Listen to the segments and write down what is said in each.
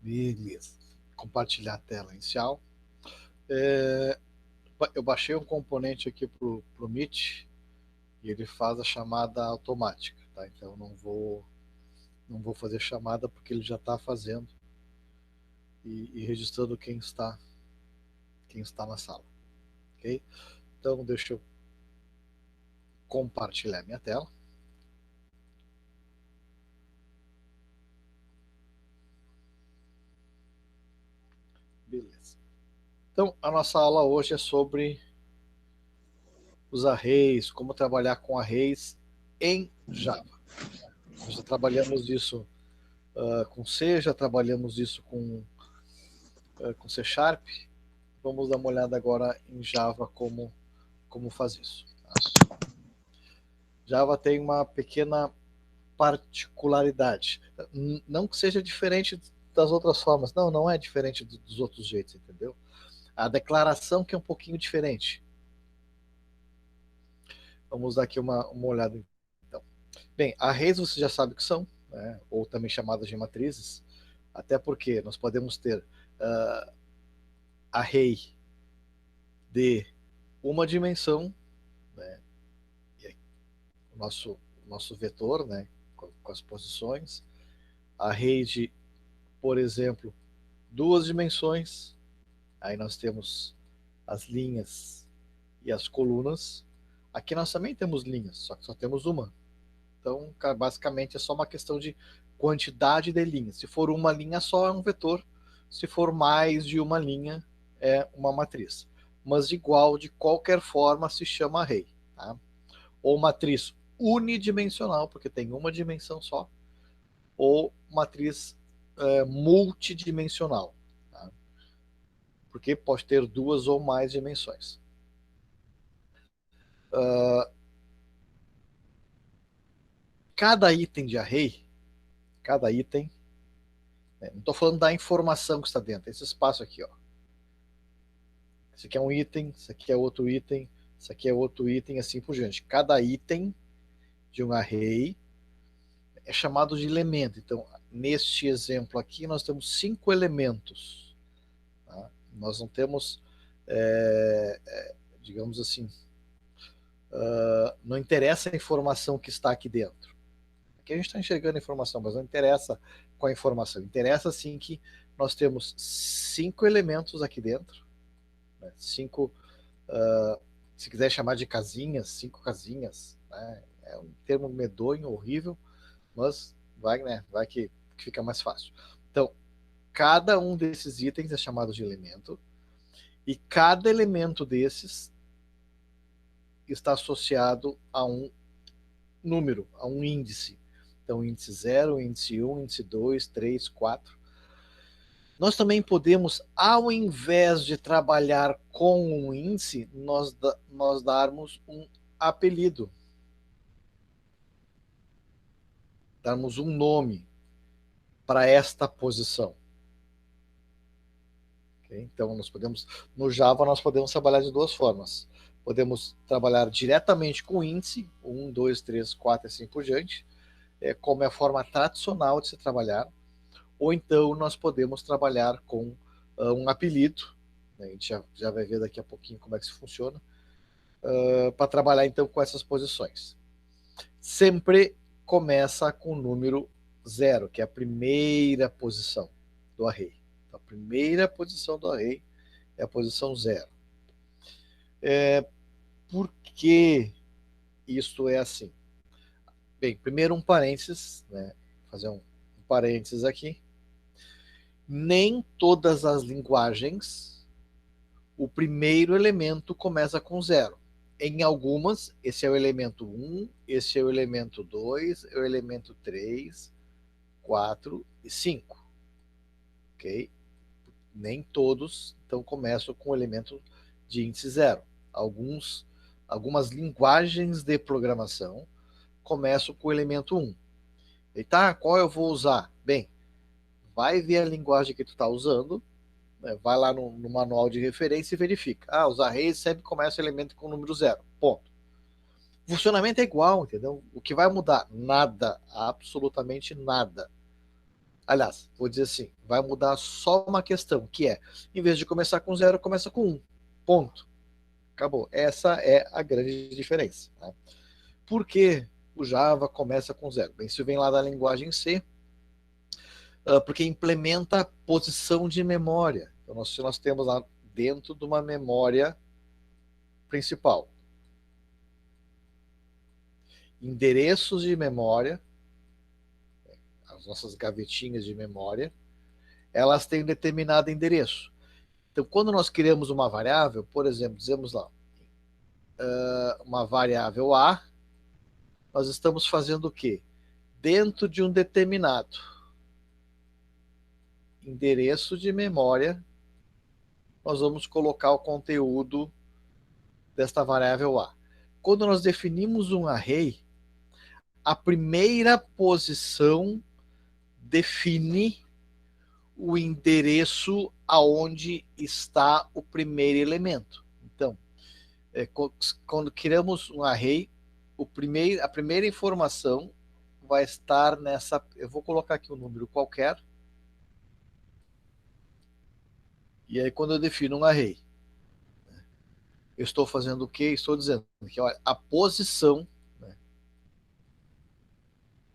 Beleza. Compartilhar a tela inicial. Eu baixei um componente aqui para o Meet e ele faz a chamada automática, tá? Então não vou fazer chamada porque ele já está fazendo e registrando quem está na sala, ok? Então deixa eu compartilhar minha tela. Beleza. Então a nossa aula hoje é sobre os arrays, como trabalhar com arrays em Java. Nós já trabalhamos isso com C, já trabalhamos isso com C Sharp. Vamos dar uma olhada agora em Java como faz isso. Tá? Java tem uma pequena particularidade. Não que seja diferente das outras formas. Não é diferente dos outros jeitos, entendeu? A declaração que é um pouquinho diferente. Vamos dar aqui uma olhada. Então, bem, arrays você já sabe o que são, né? Ou também chamadas de matrizes, até porque nós podemos ter array de uma dimensão, né? O nosso vetor, né? Com as posições, array de, por exemplo, duas dimensões, aí nós temos as linhas e as colunas. Aqui nós também temos linhas, só que só temos uma. Então, basicamente, é só uma questão de quantidade de linhas. Se for uma linha só, é um vetor. Se for mais de uma linha, é uma matriz. Mas de qualquer forma, se chama array. Tá? Ou matriz unidimensional, porque tem uma dimensão só, ou matriz multidimensional, tá? Porque pode ter duas ou mais dimensões. Cada item de array, cada item, né, não estou falando da informação que está dentro, esse espaço aqui, ó. Esse aqui é um item, esse aqui é outro item, esse aqui é outro item, assim por diante. Cada item de um array é chamado de elemento. Então, neste exemplo aqui, nós temos 5 elementos. Tá? Nós não temos, digamos assim, não interessa a informação que está aqui dentro. Aqui a gente está enxergando a informação, mas não interessa com a informação. Interessa sim que nós temos 5 elementos aqui dentro, né? 5, se quiser chamar de casinhas, 5 casinhas, né? É um termo medonho, horrível, mas vai que fica mais fácil. Então, cada um desses itens é chamado de elemento, e cada elemento desses está associado a um número, a um índice. Então, índice 0, índice 1, índice 2, 3, 4. Nós também podemos, ao invés de trabalhar com um índice, nós darmos um apelido. Darmos um nome para esta posição. Okay? Então, no Java, nós podemos trabalhar de duas formas. Podemos trabalhar diretamente com índice, 1, 2, 3, 4 e assim por diante, como é a forma tradicional de se trabalhar, ou então nós podemos trabalhar com um apelido, né? A gente já vai ver daqui a pouquinho como é que isso funciona, para trabalhar então com essas posições. Sempre começa com o número 0, que é a primeira posição do array. Então, a primeira posição do array é a posição 0. Por que isso é assim? Bem, primeiro um parênteses, né? Fazer um parênteses aqui. Nem todas as linguagens, o primeiro elemento começa com 0. Em algumas, esse é o elemento 1, esse é o elemento 2, é o elemento 3, 4 e 5. Ok? Nem todos, então, começam com o elemento de índice 0. Algumas linguagens de programação começam com o elemento 1. E tá, qual eu vou usar? Bem, vai ver a linguagem que tu está usando, né? Vai lá no manual de referência e verifica. Os arrays sempre começam o elemento com o número 0. Ponto. O funcionamento é igual, entendeu? O que vai mudar? Nada, absolutamente nada. Aliás, vou dizer assim, vai mudar só uma questão, que é, em vez de começar com 0, começa com 1. Ponto. Acabou. Essa é a grande diferença. Tá? Por que o Java começa com 0? Bem, isso vem lá da linguagem C, porque implementa a posição de memória. Então, nós temos lá dentro de uma memória principal endereços de memória, as nossas gavetinhas de memória, elas têm um determinado endereço. Então, quando nós criamos uma variável, por exemplo, dizemos lá, uma variável A, nós estamos fazendo o quê? Dentro de um determinado endereço de memória, nós vamos colocar o conteúdo desta variável A. Quando nós definimos um array, a primeira posição define o endereço aonde está o primeiro elemento. Então, quando criamos um array, a primeira informação vai estar nessa. Eu vou colocar aqui um número qualquer. E aí, quando eu defino um array, eu estou fazendo o quê? Estou dizendo que olha, a posição, né,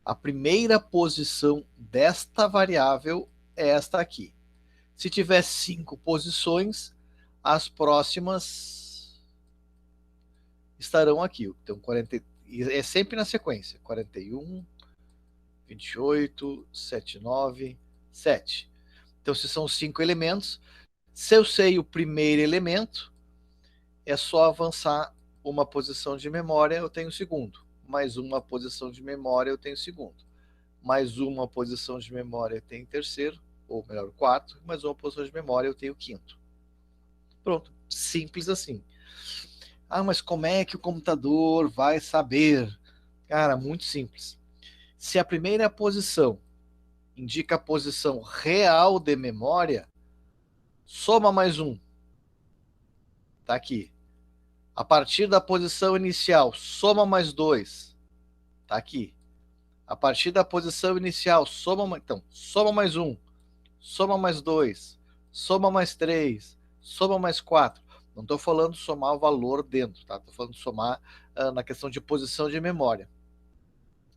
a primeira posição desta variável é esta aqui. Se tiver 5 posições, as próximas estarão aqui. Então, 40, é sempre na sequência: 41, 28, 79, 7. Então, se são 5 elementos, se eu sei o primeiro elemento, é só avançar uma posição de memória, eu tenho o segundo. Mais uma posição de memória, eu tenho o segundo. Mais uma posição de memória, eu tenho o terceiro, ou melhor, o quarto. Mais uma posição de memória, eu tenho o quinto. Pronto, simples assim. Ah, mas como é que o computador vai saber? Cara, muito simples. Se a primeira posição indica a posição real de memória, soma mais um. Tá aqui. A partir da posição inicial, soma mais 2. Tá aqui. A partir da posição inicial, então, soma mais 1. Soma mais 2. Soma mais 3. Soma mais 4. Não estou falando somar o valor dentro, tá? Estou falando somar na questão de posição de memória.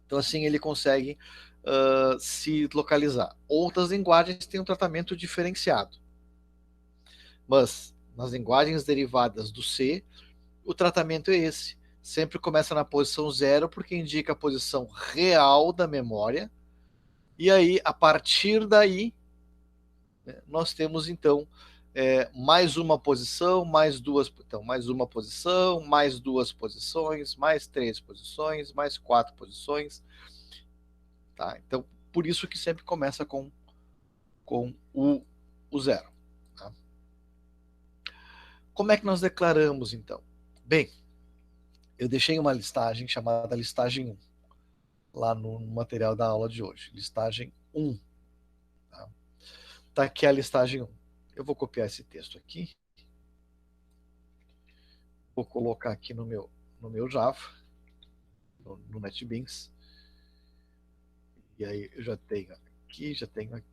Então, assim, ele consegue se localizar. Outras linguagens têm um tratamento diferenciado. Mas, nas linguagens derivadas do C, o tratamento é esse. Sempre começa na posição 0, porque indica a posição real da memória. E aí, a partir daí, né, nós temos, então, mais uma posição, mais duas. Então, mais uma posição, mais duas posições, mais 3 posições, mais 4 posições. Tá? Então, por isso que sempre começa com o 0. Tá? Como é que nós declaramos, então? Bem, eu deixei uma listagem chamada listagem 1, lá no material da aula de hoje. Listagem 1. Tá aqui a listagem 1. Eu vou copiar esse texto aqui. Vou colocar aqui no meu Java, no NetBeans. E aí eu já tenho aqui, já tenho aqui.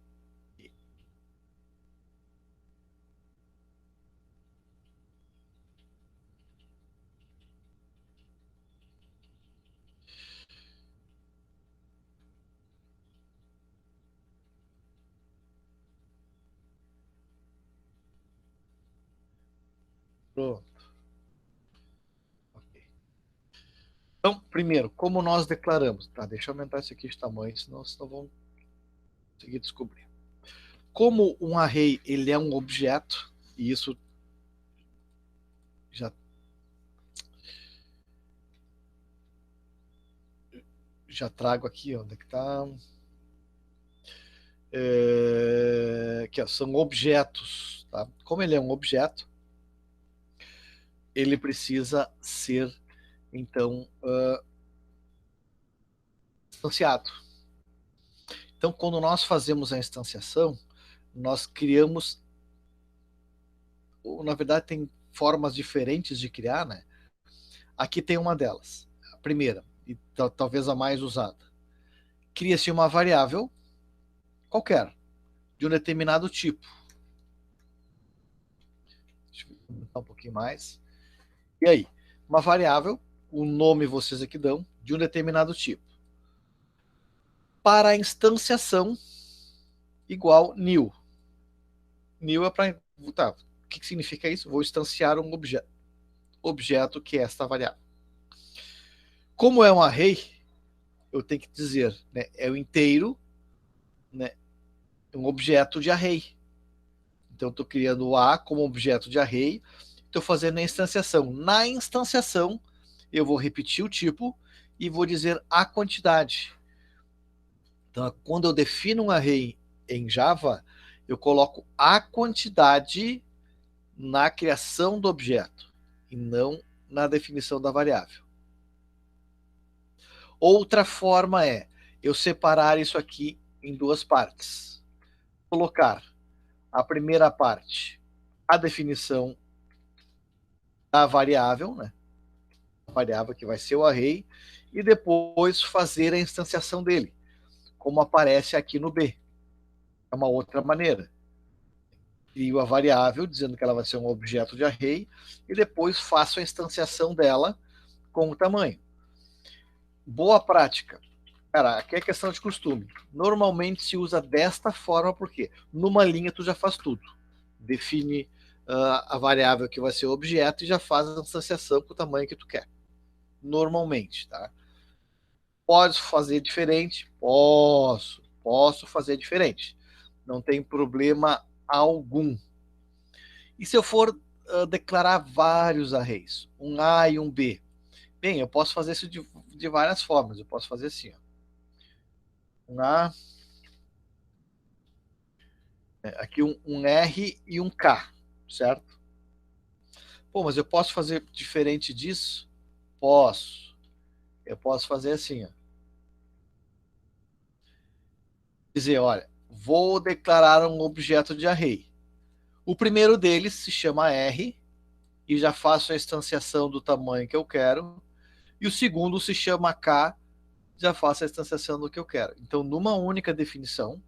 Pronto. Okay. Então, primeiro, como nós declaramos? Tá, deixa eu aumentar isso aqui de tamanho, senão vocês não vão conseguir descobrir. Como um array ele é um objeto, e isso já trago aqui, onde é que está? Que são objetos. Tá? Como ele é um objeto, ele precisa ser, então, instanciado. Então, quando nós fazemos a instanciação, nós criamos, ou, na verdade, tem formas diferentes de criar, né? Aqui tem uma delas. A primeira, e talvez a mais usada. Cria-se uma variável qualquer, de um determinado tipo. Deixa eu aumentar um pouquinho mais. E aí? Uma variável, o nome vocês aqui dão, de um determinado tipo. Para a instanciação, igual new. New é para... Tá, o que significa isso? Vou instanciar um objeto que é esta variável. Como é um array, eu tenho que dizer, né, é o inteiro, né, um objeto de array. Então, estou criando o A como objeto de array, estou fazendo a instanciação. Na instanciação, eu vou repetir o tipo e vou dizer a quantidade. Então, quando eu defino um array em Java, eu coloco a quantidade na criação do objeto e não na definição da variável. Outra forma é eu separar isso aqui em duas partes. Colocar a primeira parte, a definição da variável, né? A variável que vai ser o array, e depois fazer a instanciação dele, como aparece aqui no B. É uma outra maneira. Crio a variável, dizendo que ela vai ser um objeto de array, e depois faço a instanciação dela com o tamanho. Boa prática. Cara, aqui é questão de costume. Normalmente se usa desta forma, porque numa linha tu já faz tudo. Define a variável que vai ser o objeto e já faz a instanciação com o tamanho que tu quer. Normalmente, tá? Posso fazer diferente? Posso fazer diferente. Não tem problema algum. E se eu for declarar vários arrays, um A e um B? Bem, eu posso fazer isso de várias formas. Eu posso fazer assim, ó. Um A, aqui um R e um K, certo? Pô, mas eu posso fazer diferente disso? Posso. Eu posso fazer assim, ó. Dizer, olha, vou declarar um objeto de array. O primeiro deles se chama R e já faço a instanciação do tamanho que eu quero. E o segundo se chama K, já faço a instanciação do que eu quero. Então, numa única definição,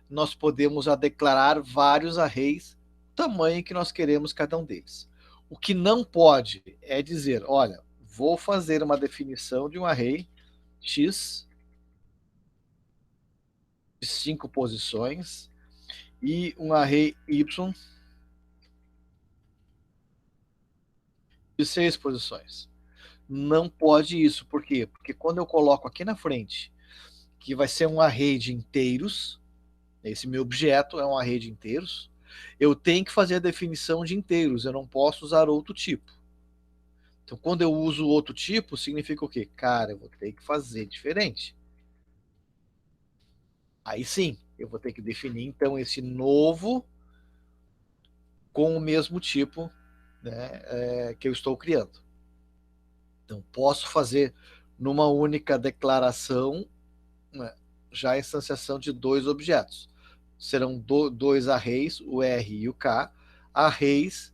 nós podemos declarar vários arrays, tamanho que nós queremos cada um deles. O que não pode é dizer, olha, vou fazer uma definição de um array X de 5 posições e um array Y de 6 posições. Não pode isso. Por quê? Porque quando eu coloco aqui na frente que vai ser um array de inteiros, esse meu objeto é um array de inteiros, eu tenho que fazer a definição de inteiros, eu não posso usar outro tipo. Então, quando eu uso outro tipo, significa o quê? Cara, eu vou ter que fazer diferente. Aí sim, eu vou ter que definir, então, esse novo com o mesmo tipo, né, que eu estou criando. Então, posso fazer numa única declaração, né, já a instanciação de dois objetos. Serão dois arrays, o R e o K, arrays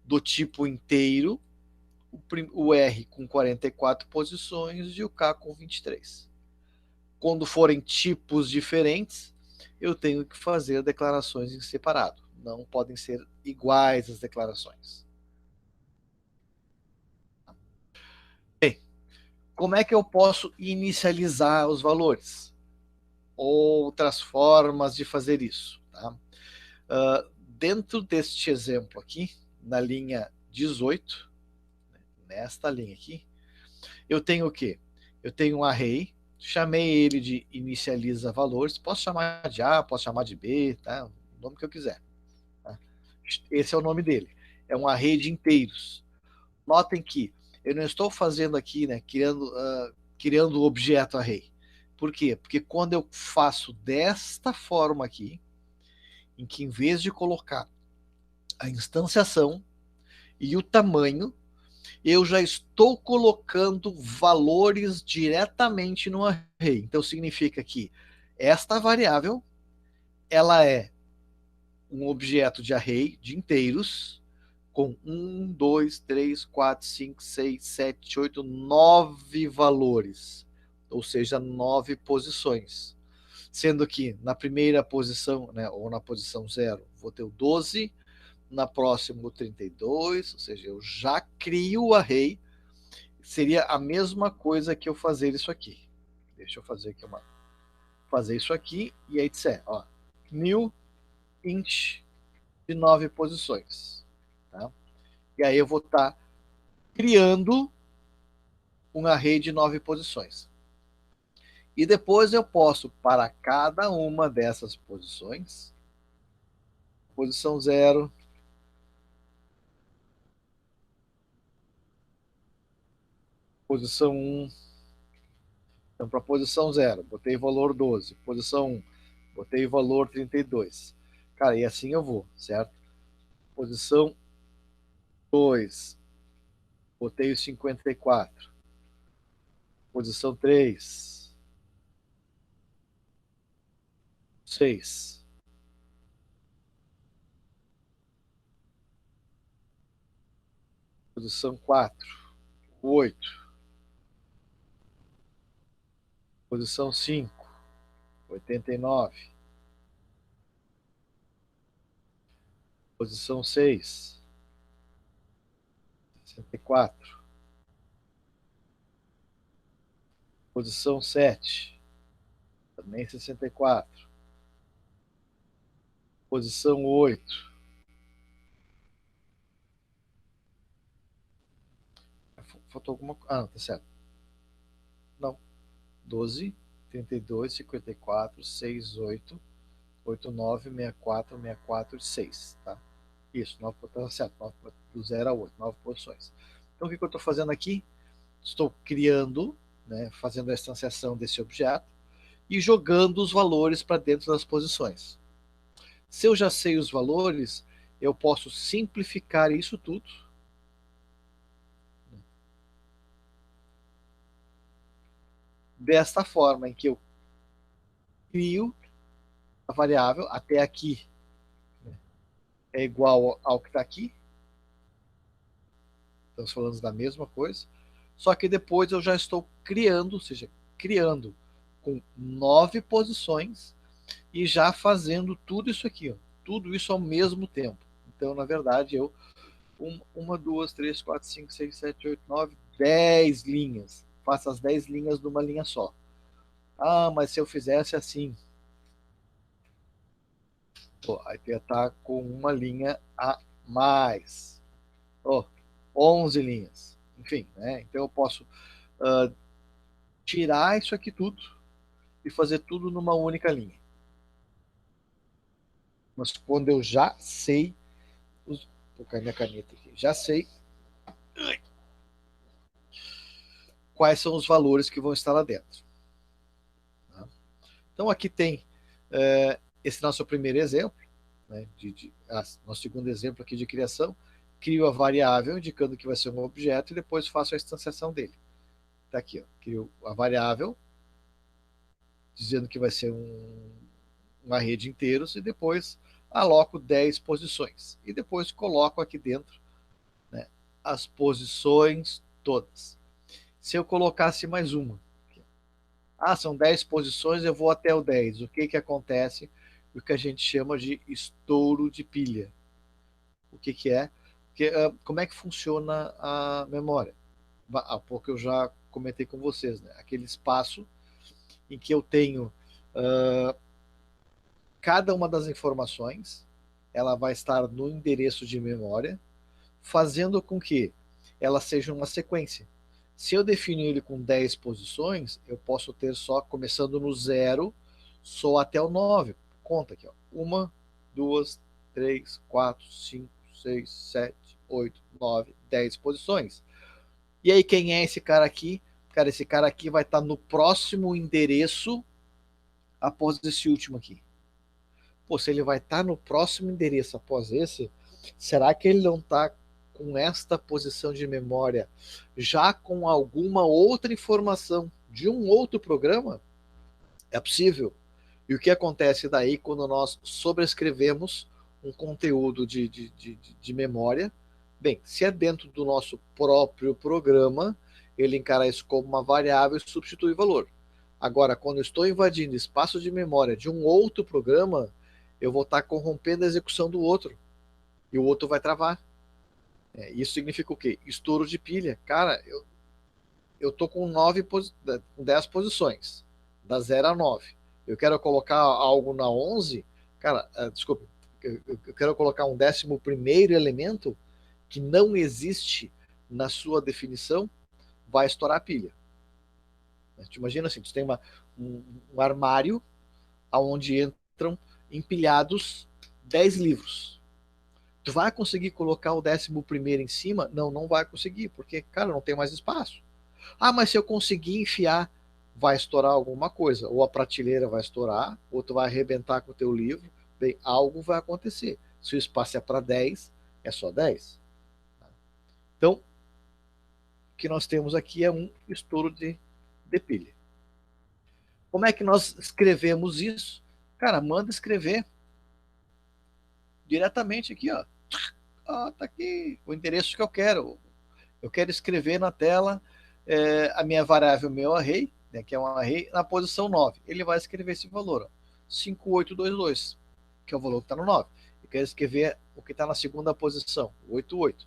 do tipo inteiro, o R com 44 posições e o K com 23. Quando forem tipos diferentes, eu tenho que fazer declarações em separado. Não podem ser iguais as declarações. Bem, como é que eu posso inicializar os valores? Outras formas de fazer isso. Tá? Dentro deste exemplo aqui, na linha 18, nesta linha aqui, eu tenho o quê? Eu tenho um array, chamei ele de inicializa valores, posso chamar de A, posso chamar de B, tá? O nome que eu quiser. Tá? Esse é o nome dele. É um array de inteiros. Notem que eu não estou fazendo aqui, né, criando o objeto array. Por quê? Porque quando eu faço desta forma aqui, em que em vez de colocar a instanciação e o tamanho, eu já estou colocando valores diretamente no array. Então significa que esta variável ela é um objeto de array de inteiros com 1, 2, 3, 4, 5, 6, 7, 8, 9 valores, ou seja, 9 posições. Sendo que na primeira posição, né, ou na posição 0, vou ter o 12, na próxima o 32, ou seja, eu já crio o array. Seria a mesma coisa que eu fazer isso aqui. Deixa eu fazer aqui fazer isso aqui, e aí disser, ó, new int de 9 posições. Tá? E aí eu vou estar criando um array de 9 posições. E depois eu posso, para cada uma dessas posições, posição 0, posição 1. Então, para a posição 0, botei valor 12. Posição 1, botei valor 32. Cara, e assim eu vou, certo? Posição 2, botei o 54. Posição 3, 6. Posição 4, 8. Posição 5, 89. Posição 6, 64. Posição 7, também 64. Posição 8. Faltou alguma coisa. Ah, não, tá certo. Não. 12, 32, 54, 6, 8, 8, 9, 64, 64 e 6. Tá? Isso, 9, tá certo. 9, do 0 a 8, 9 posições. Então, o que eu estou fazendo aqui? Estou criando, né, fazendo a instanciação desse objeto e jogando os valores para dentro das posições. Se eu já sei os valores, eu posso simplificar isso tudo desta forma, em que eu crio a variável até aqui, né, é igual ao que está aqui. Estamos falando da mesma coisa. Só que depois eu já estou criando, ou seja, criando com 9 posições e já fazendo tudo isso aqui, ó, tudo isso ao mesmo tempo. Então, na verdade, eu uma, duas, três, quatro, cinco, seis, sete, oito, nove, 10 linhas. Faço as 10 linhas numa linha só. Ah, mas se eu fizesse assim, pô, aí ia estar com uma linha a mais. Oh, 11 linhas. Enfim, né? Então eu posso tirar isso aqui tudo e fazer tudo numa única linha. Mas quando eu já sei, vou colocar minha caneta aqui, já sei quais são os valores que vão estar lá dentro. Tá? Então aqui tem esse nosso primeiro exemplo, né, nosso segundo exemplo aqui de criação. Crio a variável indicando que vai ser um objeto e depois faço a instanciação dele. Está aqui, ó, crio a variável dizendo que vai ser uma rede de inteiros e depois aloco 10 posições. E depois coloco aqui dentro, né, as posições todas. Se eu colocasse mais uma, são 10 posições, eu vou até o 10. O que acontece? O que a gente chama de estouro de pilha. O que é? Como é que funciona a memória? Há pouco eu já comentei com vocês, né? Aquele espaço em que eu tenho cada uma das informações, ela vai estar no endereço de memória, fazendo com que ela seja uma sequência. Se eu defino ele com 10 posições, eu posso ter só, começando no 0, só até o 9. Conta aqui, ó. 1, 2, 3, 4, 5, 6, 7, 8, 9, 10 posições. E aí, quem é esse cara aqui? Cara, esse cara aqui vai estar no próximo endereço após esse último aqui. Pô, se ele vai estar no próximo endereço após esse, será que ele não está com esta posição de memória já com alguma outra informação de um outro programa? É possível. E o que acontece daí quando nós sobrescrevemos um conteúdo de memória? Bem, se é dentro do nosso próprio programa, ele encara isso como uma variável e substitui valor. Agora, quando eu estou invadindo espaço de memória de um outro programa, eu vou estar corrompendo a execução do outro. E o outro vai travar. Isso significa o quê? Estouro de pilha. Cara, eu tô com 10 posições, da 0 a 9. Eu quero colocar algo na 11, cara, desculpa, eu quero colocar um 11º elemento que não existe na sua definição, vai estourar a pilha. Tu imagina assim, tu tem um armário onde entram empilhados 10 livros. Tu vai conseguir colocar o 11º em cima? Não, não vai conseguir, porque, cara, não tem mais espaço. Ah, mas se eu conseguir enfiar, vai estourar alguma coisa. Ou a prateleira vai estourar, ou tu vai arrebentar com o teu livro. Bem, algo vai acontecer. Se o espaço é para 10, é só 10. Então, o que nós temos aqui é um estouro de pilha. Como é que nós escrevemos isso? Cara, manda escrever diretamente aqui, ó. Tá aqui o endereço que eu quero. Eu quero escrever na tela a minha variável, meu array, né, que é um array, na posição 9. Ele vai escrever esse valor, ó, 5822, que é o valor que está no 9. Eu quero escrever o que está na segunda posição, 88.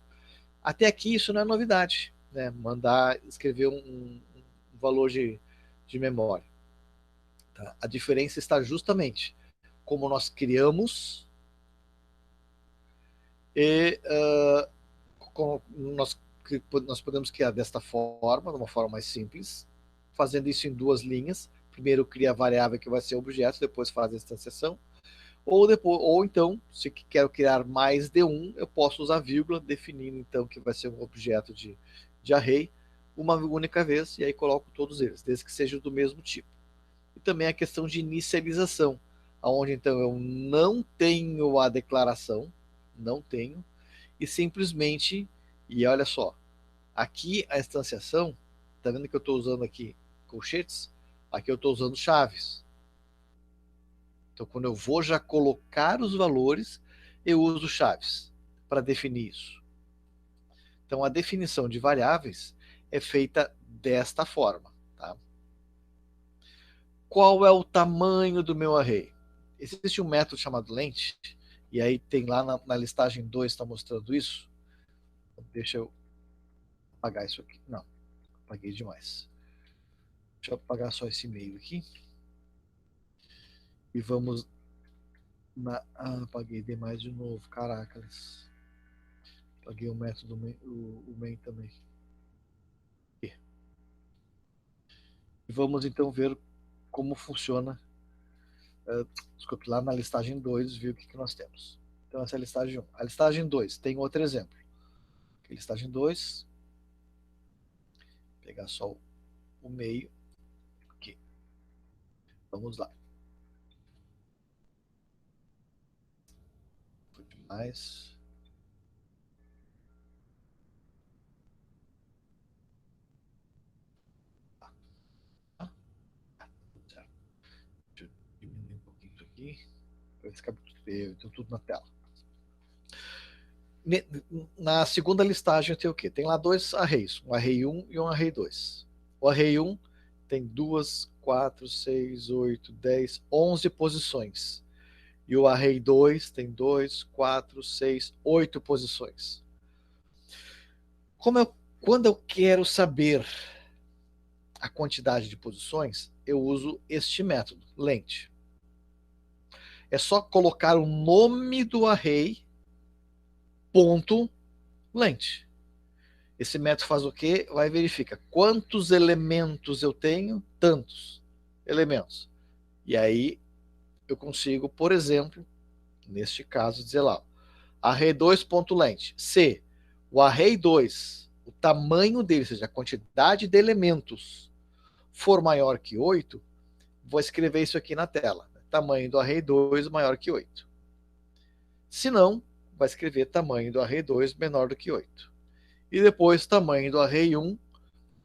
Até aqui isso não é novidade, né? Mandar escrever um valor de memória. Tá? A diferença está justamente como nós criamos e como nós podemos criar desta forma, de uma forma mais simples, fazendo isso em 2 linhas. Primeiro cria a variável que vai ser o objeto, depois faz a instanciação. Ou então, se quero criar mais de um, eu posso usar vírgula, definindo então que vai ser um objeto de array, uma única vez, e aí coloco todos eles, desde que sejam do mesmo tipo. E também a questão de inicialização, onde então eu não tenho a declaração, não tenho, e simplesmente, e olha só, aqui a instanciação, tá vendo que eu estou usando aqui colchetes? Aqui eu estou usando chaves. Então, quando eu vou já colocar os valores, eu uso chaves para definir isso. Então, a definição de variáveis é feita desta forma. Tá? Qual é o tamanho do meu array? Existe um método chamado length, e aí tem lá na listagem 2, está mostrando isso. Deixa eu apagar isso aqui. Não, apaguei demais. Deixa eu apagar só esse e-mail aqui. E vamos apaguei demais de novo. Caracas. Apaguei o método, o main também. E vamos então ver como funciona. Desculpe, lá na listagem 2, ver o que nós temos. Então, essa é a listagem 1. A listagem 2 tem outro exemplo. Aqui, listagem 2. Vou pegar só o meio. Aqui. Vamos lá. Foi demais. Deixa eu diminuir um pouquinho isso aqui. Para ficar tudo na tela. Na segunda listagem tem o quê? Tem lá 2 arrays, um array 1 e um array 2. O array 1 tem 2, 4, 6, 8, 10, 11 posições. E o array 2 tem 2, 4, 6, 8 posições. Quando eu quero saber a quantidade de posições, eu uso este método, length. É só colocar o nome do array, ponto, length. Esse método faz o quê? Vai verificar quantos elementos eu tenho, tantos elementos. E aí eu consigo, por exemplo, neste caso, dizer lá, array2.length. Se o array 2, o tamanho dele, ou seja, a quantidade de elementos, for maior que 8, vou escrever isso aqui na tela. Tamanho do array 2 maior que 8. Se não, vai escrever tamanho do array 2 menor do que 8. E depois tamanho do array 1,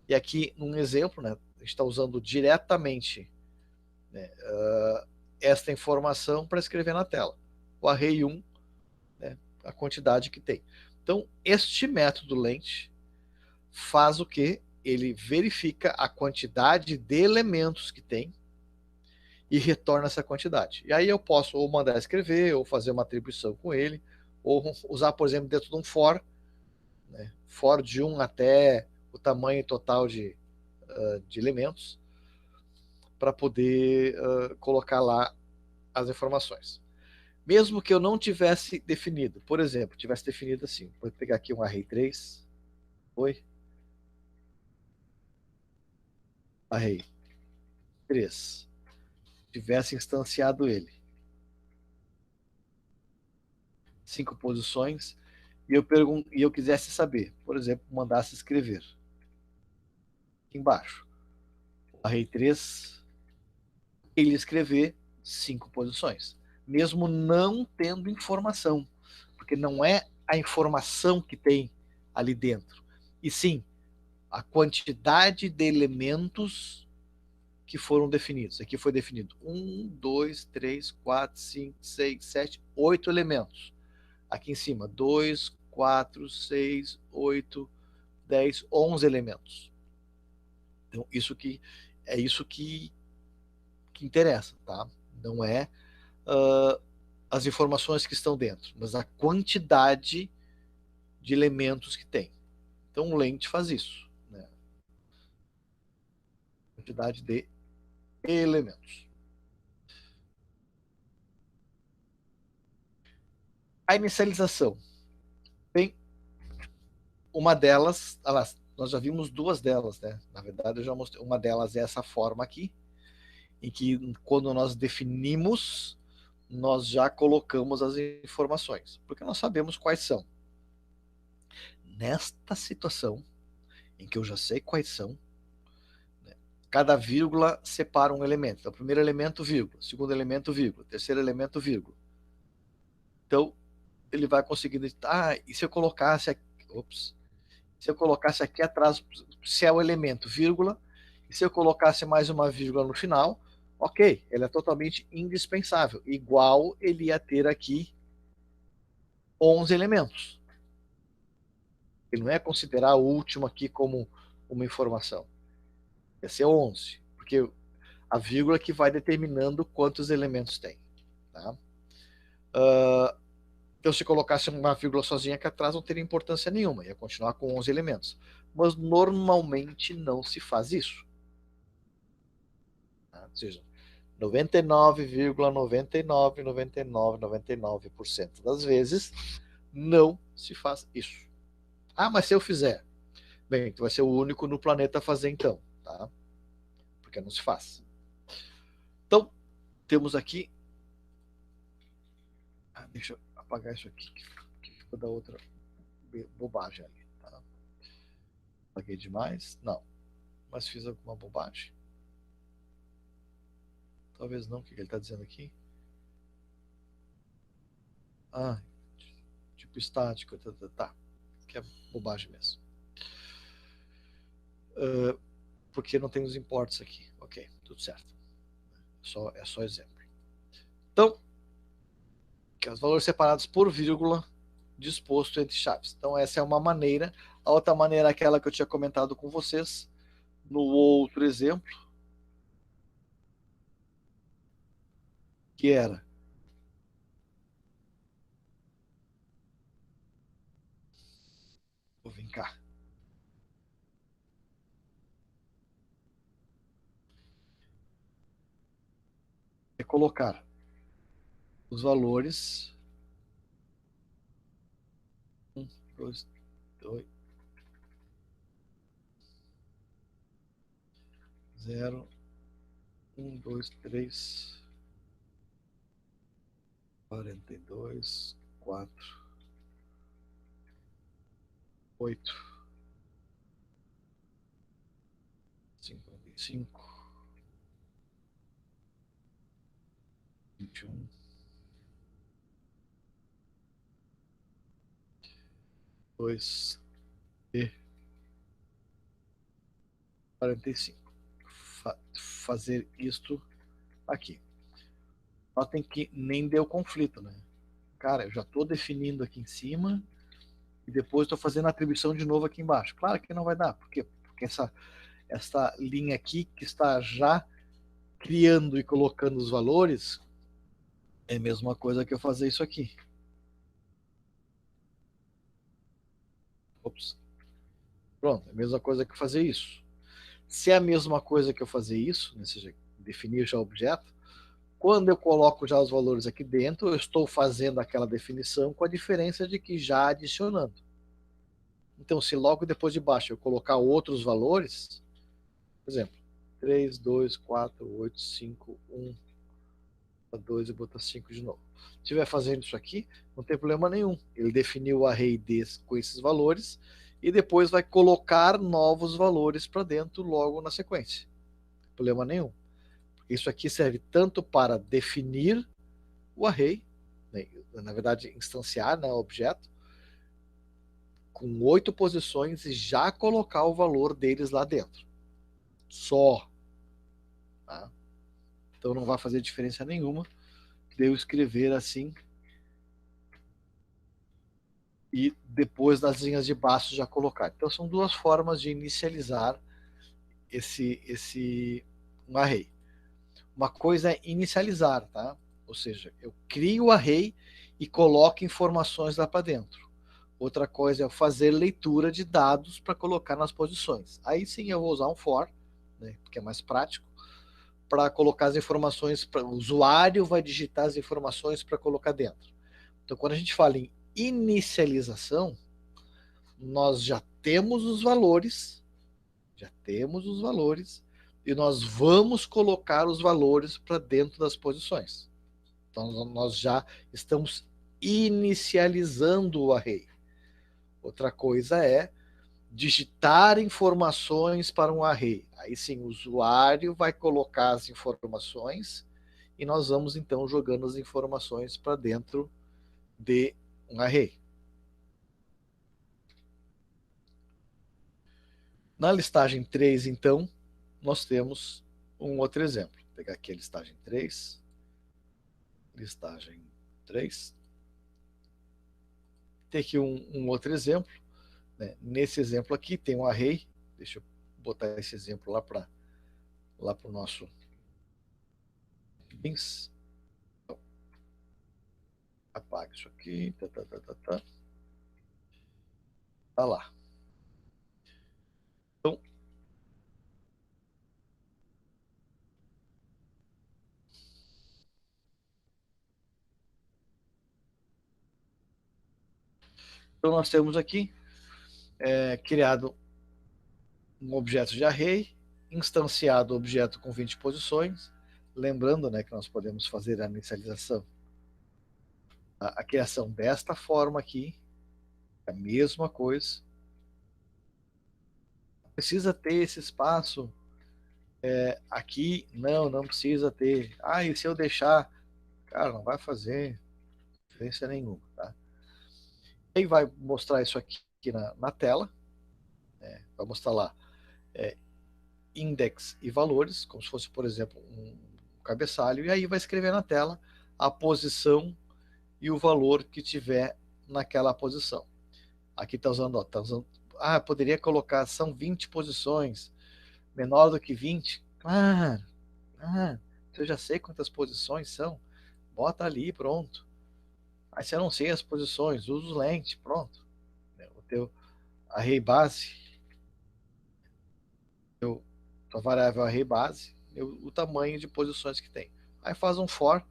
e aqui num exemplo, né, a gente está usando diretamente, né, esta informação para escrever na tela. O array 1, né, a quantidade que tem. Então, este método length faz o quê? ele verifica a quantidade de elementos que tem e retorna essa quantidade. E aí eu posso ou mandar escrever, ou fazer uma atribuição com ele, ou usar, por exemplo, dentro de um for, né? For de 1 até o tamanho total de elementos, para poder colocar lá as informações. Mesmo que eu não tivesse definido, por exemplo, tivesse definido assim, vou pegar aqui um array 3, array 3, tivesse instanciado ele 5 posições, e eu quisesse saber, por exemplo, mandasse escrever aqui embaixo, array 3, ele escrever 5 posições, mesmo não tendo informação, porque não é a informação que tem ali dentro, e sim a quantidade de elementos que foram definidos. Aqui foi definido 1, 2, 3, 4, 5, 6, 7, 8 elementos. Aqui em cima, 2, 4, 6, 8, 10, 11 elementos. Então, isso que interessa, tá? Não é as informações que estão dentro, mas a quantidade de elementos que tem. Então, o Lent faz isso, né? Quantidade de elementos. A inicialização. Bem, uma delas, nós já vimos duas delas, né? Na verdade, eu já mostrei. Uma delas é essa forma aqui, em que quando nós definimos, nós já colocamos as informações, porque nós sabemos quais são. Nesta situação, em que eu já sei quais são, né, cada vírgula separa um elemento. Então, primeiro elemento, vírgula. Segundo elemento, vírgula. Terceiro elemento, vírgula. Então, ele vai conseguindo. E se eu colocasse aqui, se eu colocasse aqui atrás, se é o elemento, vírgula, e se eu colocasse mais uma vírgula no final, ok, ele é totalmente indispensável. Igual ele ia ter aqui 11 elementos. Ele não é considerar o último aqui como uma informação. Ia ser 11, porque a vírgula que vai determinando quantos elementos tem. Tá? Então, se colocasse uma vírgula sozinha aqui atrás, não teria importância nenhuma, ia continuar com 11 elementos. Mas normalmente não se faz isso. Tá? Ou seja, 99,999999% das vezes não se faz isso. Mas se eu fizer, bem, tu vai ser o único no planeta a fazer então, tá? Porque não se faz. Então, temos aqui. Deixa eu apagar isso aqui, que ficou da outra bobagem ali. Tá? Apaguei demais? Não. Mas fiz alguma bobagem? Talvez não. O que ele está dizendo aqui? Tipo estático. Tá. Que é bobagem mesmo. Porque não tem os imports aqui. Ok, tudo certo. É só exemplo. Então, que é os valores separados por vírgula disposto entre chaves. Então, essa é uma maneira. A outra maneira é aquela que eu tinha comentado com vocês no outro exemplo, que era vou vir cá. É colocar os valores 1, 2, 2, 0, 1, 2, 3, 42, 4, 8, 55, 21, 2 e 45. Fazer isto aqui. Notem que nem deu conflito, né? Cara, eu já estou definindo aqui em cima e depois estou fazendo a atribuição de novo aqui embaixo. Claro que não vai dar. Por quê? Porque que essa linha aqui que está já criando e colocando os valores, é a mesma coisa que eu fazer isso aqui. Ops. Pronto, é a mesma coisa que eu fazer isso. Se é a mesma coisa que eu fazer isso, ou seja, definir já o objeto, quando eu coloco já os valores aqui dentro, eu estou fazendo aquela definição com a diferença de que já adicionando. Então, se logo depois de baixo eu colocar outros valores, por exemplo, 3, 2, 4, 8, 5, 1, 2 e botar 5 de novo. Se estiver fazendo isso aqui, não tem problema nenhum. Ele definiu o array com esses valores e depois vai colocar novos valores para dentro logo na sequência. Não tem problema nenhum. Isso aqui serve tanto para definir o array, né, na verdade, instanciar, né, o objeto, com 8 posições e já colocar o valor deles lá dentro. Só. Tá? Então não vai fazer diferença nenhuma de eu escrever assim e depois das linhas de baixo já colocar. Então são duas formas de inicializar um array. Uma coisa é inicializar, tá? Ou seja, eu crio o array e coloco informações lá para dentro. Outra coisa é fazer leitura de dados para colocar nas posições. Aí sim eu vou usar um for, né, porque é mais prático, para colocar as informações, o usuário vai digitar as informações para colocar dentro. Então, quando a gente fala em inicialização, nós já temos os valores, e nós vamos colocar os valores para dentro das posições. Então, nós já estamos inicializando o array. Outra coisa é digitar informações para um array. Aí sim, o usuário vai colocar as informações e nós vamos então jogando as informações para dentro de um array. Na listagem 3, então, nós temos um outro exemplo. Vou pegar aqui a listagem 3. Listagem 3. Tem aqui um outro exemplo. Né? Nesse exemplo aqui tem um array. Deixa eu botar esse exemplo lá para o nosso bins. Então, apaga isso aqui. Tá lá. Então nós temos aqui criado um objeto de array, instanciado o objeto com 20 posições, lembrando, né, que nós podemos fazer a inicialização, a criação desta forma aqui, a mesma coisa. Precisa ter esse espaço aqui? Não precisa ter. Ah, e se eu deixar? Cara, não vai fazer diferença nenhuma, tá? Aí vai mostrar isso aqui na tela, vai mostrar lá index e valores, como se fosse, por exemplo, um cabeçalho, e aí vai escrever na tela a posição e o valor que tiver naquela posição. Aqui está usando, poderia colocar, são 20 posições, menor do que 20. Claro, eu já sei quantas posições são, bota ali, pronto. Aí se eu não sei as posições, uso lente, pronto. O teu array base, a variável array base, o tamanho de posições que tem. Aí faz um for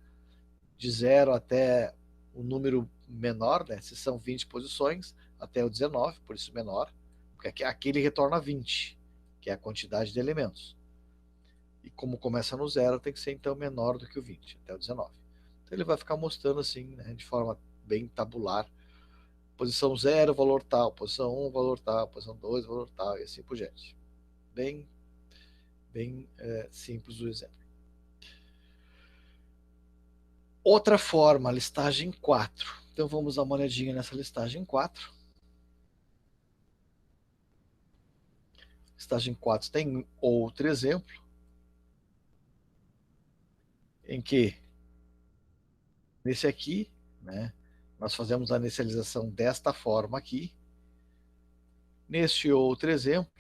de 0 até o número menor, né? Se são 20 posições, até o 19, por isso menor, porque aqui ele retorna 20, que é a quantidade de elementos. E como começa no 0, tem que ser então menor do que o 20, até o 19. Então ele vai ficar mostrando assim, né, de forma bem tabular, posição 0, valor tal, posição 1, valor tal, posição 2, valor tal, e assim por diante. Bem simples o exemplo. Outra forma, listagem 4. Então vamos dar uma olhadinha nessa listagem 4. Listagem 4 tem outro exemplo, em que, nesse aqui, né, nós fazemos a inicialização desta forma aqui. Neste outro exemplo,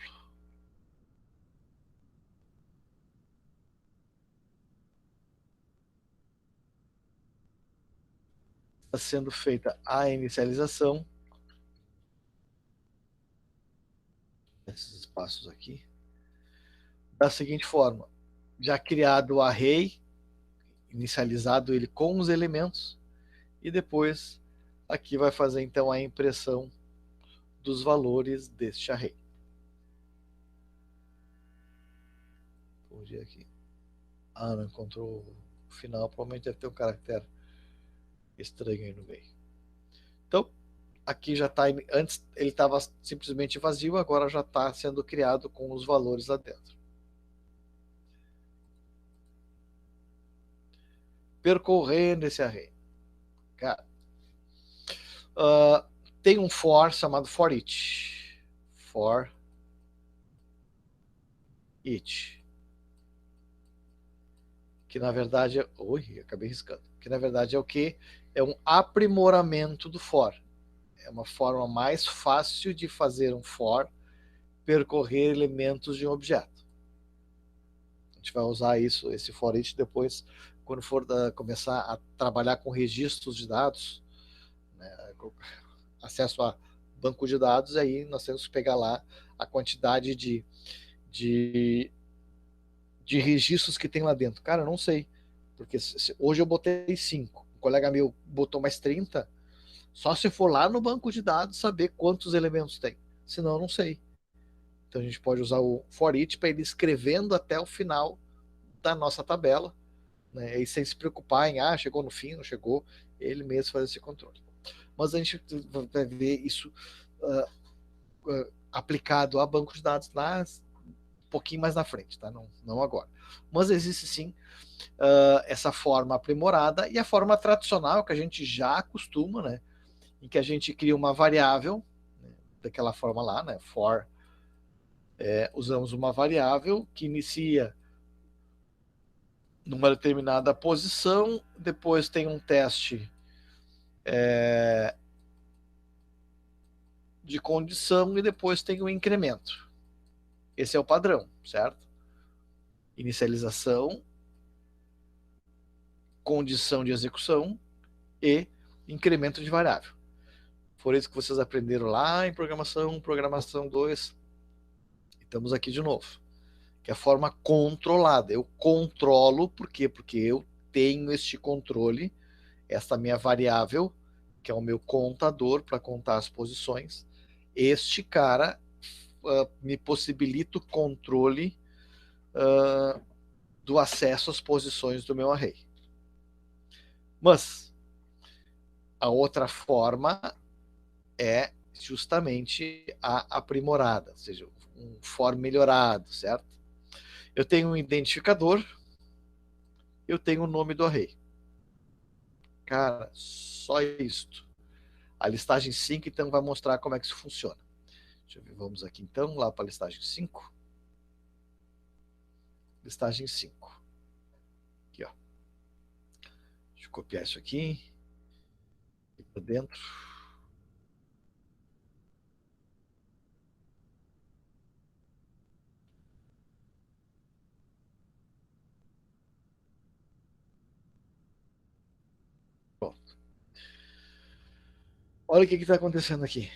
está sendo feita a inicialização. Esses espaços aqui. Da seguinte forma, já criado o array, inicializado ele com os elementos, e depois aqui vai fazer então a impressão dos valores deste array. Vamos ver aqui. Ah, não encontrou o final, provavelmente deve ter um caractere estranho aí no meio. Então, aqui já está, antes ele estava simplesmente vazio, agora já está sendo criado com os valores lá dentro. Percorrendo esse array. Cara, tem um for chamado for each. For each. Que na verdade é... Ui, acabei riscando. Que na verdade é o quê? É um aprimoramento do for. É uma forma mais fácil de fazer um for percorrer elementos de um objeto. A gente vai usar isso, esse for each depois, quando for começar a trabalhar com registros de dados, né, acesso a banco de dados, aí nós temos que pegar lá a quantidade de registros que tem lá dentro. Cara, eu não sei, porque hoje eu botei 5, um colega meu botou mais 30, só se for lá no banco de dados saber quantos elementos tem, senão eu não sei. Então a gente pode usar o for each para ir escrevendo até o final da nossa tabela, né? E sem se preocupar em, chegou no fim, não chegou, ele mesmo faz esse controle. Mas a gente vai ver isso aplicado a banco de dados lá um pouquinho mais na frente, tá? Não agora. Mas existe sim essa forma aprimorada e a forma tradicional que a gente já acostuma, né? Em que a gente cria uma variável, né, daquela forma lá, né? For, usamos uma variável que inicia numa determinada posição, depois tem um teste de condição e depois tem um incremento. Esse é o padrão, certo? Inicialização, condição de execução e incremento de variável. Foi isso que vocês aprenderam lá em programação 2. Estamos aqui de novo. Que é a forma controlada. Eu controlo, por quê? Porque eu tenho este controle, esta minha variável, que é o meu contador para contar as posições. Este cara me possibilita o controle do acesso às posições do meu array. Mas a outra forma é justamente a aprimorada, ou seja, um for melhorado, certo? Eu tenho um identificador, eu tenho o nome do array. Cara, só isto. A listagem 5, então, vai mostrar como é que isso funciona. Deixa eu ver, vamos aqui, então, lá para a listagem 5. Listagem 5. Aqui, ó. Deixa eu copiar isso aqui. Aqui para dentro. Pronto. Olha o que está acontecendo aqui.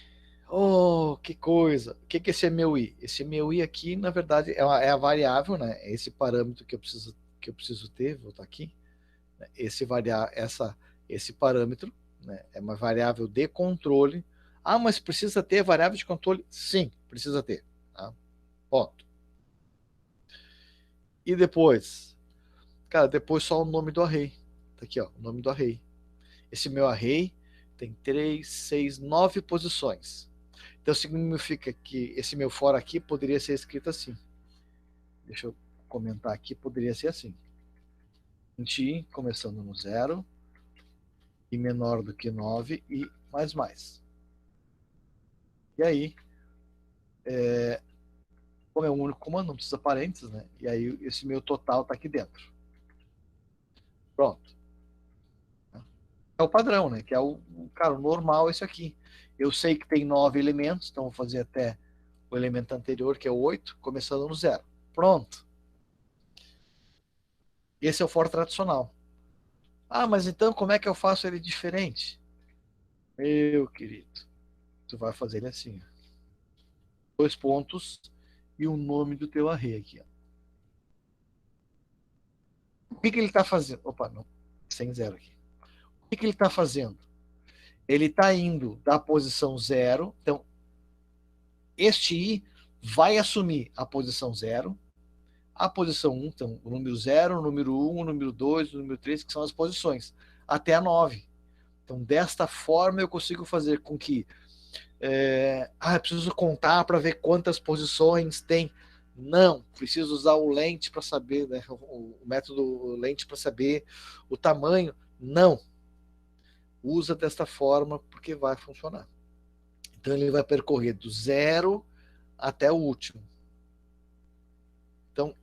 Oh, que coisa. O que é esse meu i? Esse meu i aqui, na verdade, é a variável, né? É esse parâmetro que eu preciso ter, vou estar aqui. Esse parâmetro, né? É uma variável de controle. Ah, mas precisa ter variável de controle? Sim, precisa ter. Tá? Ponto. E depois? Cara, depois só o nome do array. Tá aqui, ó, o nome do array. Esse meu array tem 3, 6, 9 posições. Então significa que esse meu for aqui poderia ser escrito assim. Deixa eu comentar aqui, poderia ser assim. I começando no 0 e menor do que 9 e mais. E aí, como é um único comando, não precisa parênteses, né? E aí esse meu total está aqui dentro. Pronto. É o padrão, né? Que é o normal esse aqui. Eu sei que tem 9 elementos, então vou fazer até o elemento anterior, que é o 8, começando no 0. Pronto. Esse é o for tradicional. Ah, mas então como é que eu faço ele diferente? Meu querido, tu vai fazer ele assim, ó. 2 pontos e o nome do teu array aqui, ó. O que ele está fazendo? Opa, não, sem zero aqui. O que ele está fazendo? Ele está indo da posição 0, então este i vai assumir a posição 0, a posição 1, então o número 0, o número 1, o número 2, o número 3, que são as posições, até a 9. Então, desta forma, eu consigo fazer com que eu preciso contar para ver quantas posições tem. Não, preciso usar o lente para saber, né, o método lente para saber o tamanho. Não, usa desta forma porque vai funcionar. Então ele vai percorrer do 0 até o último. Então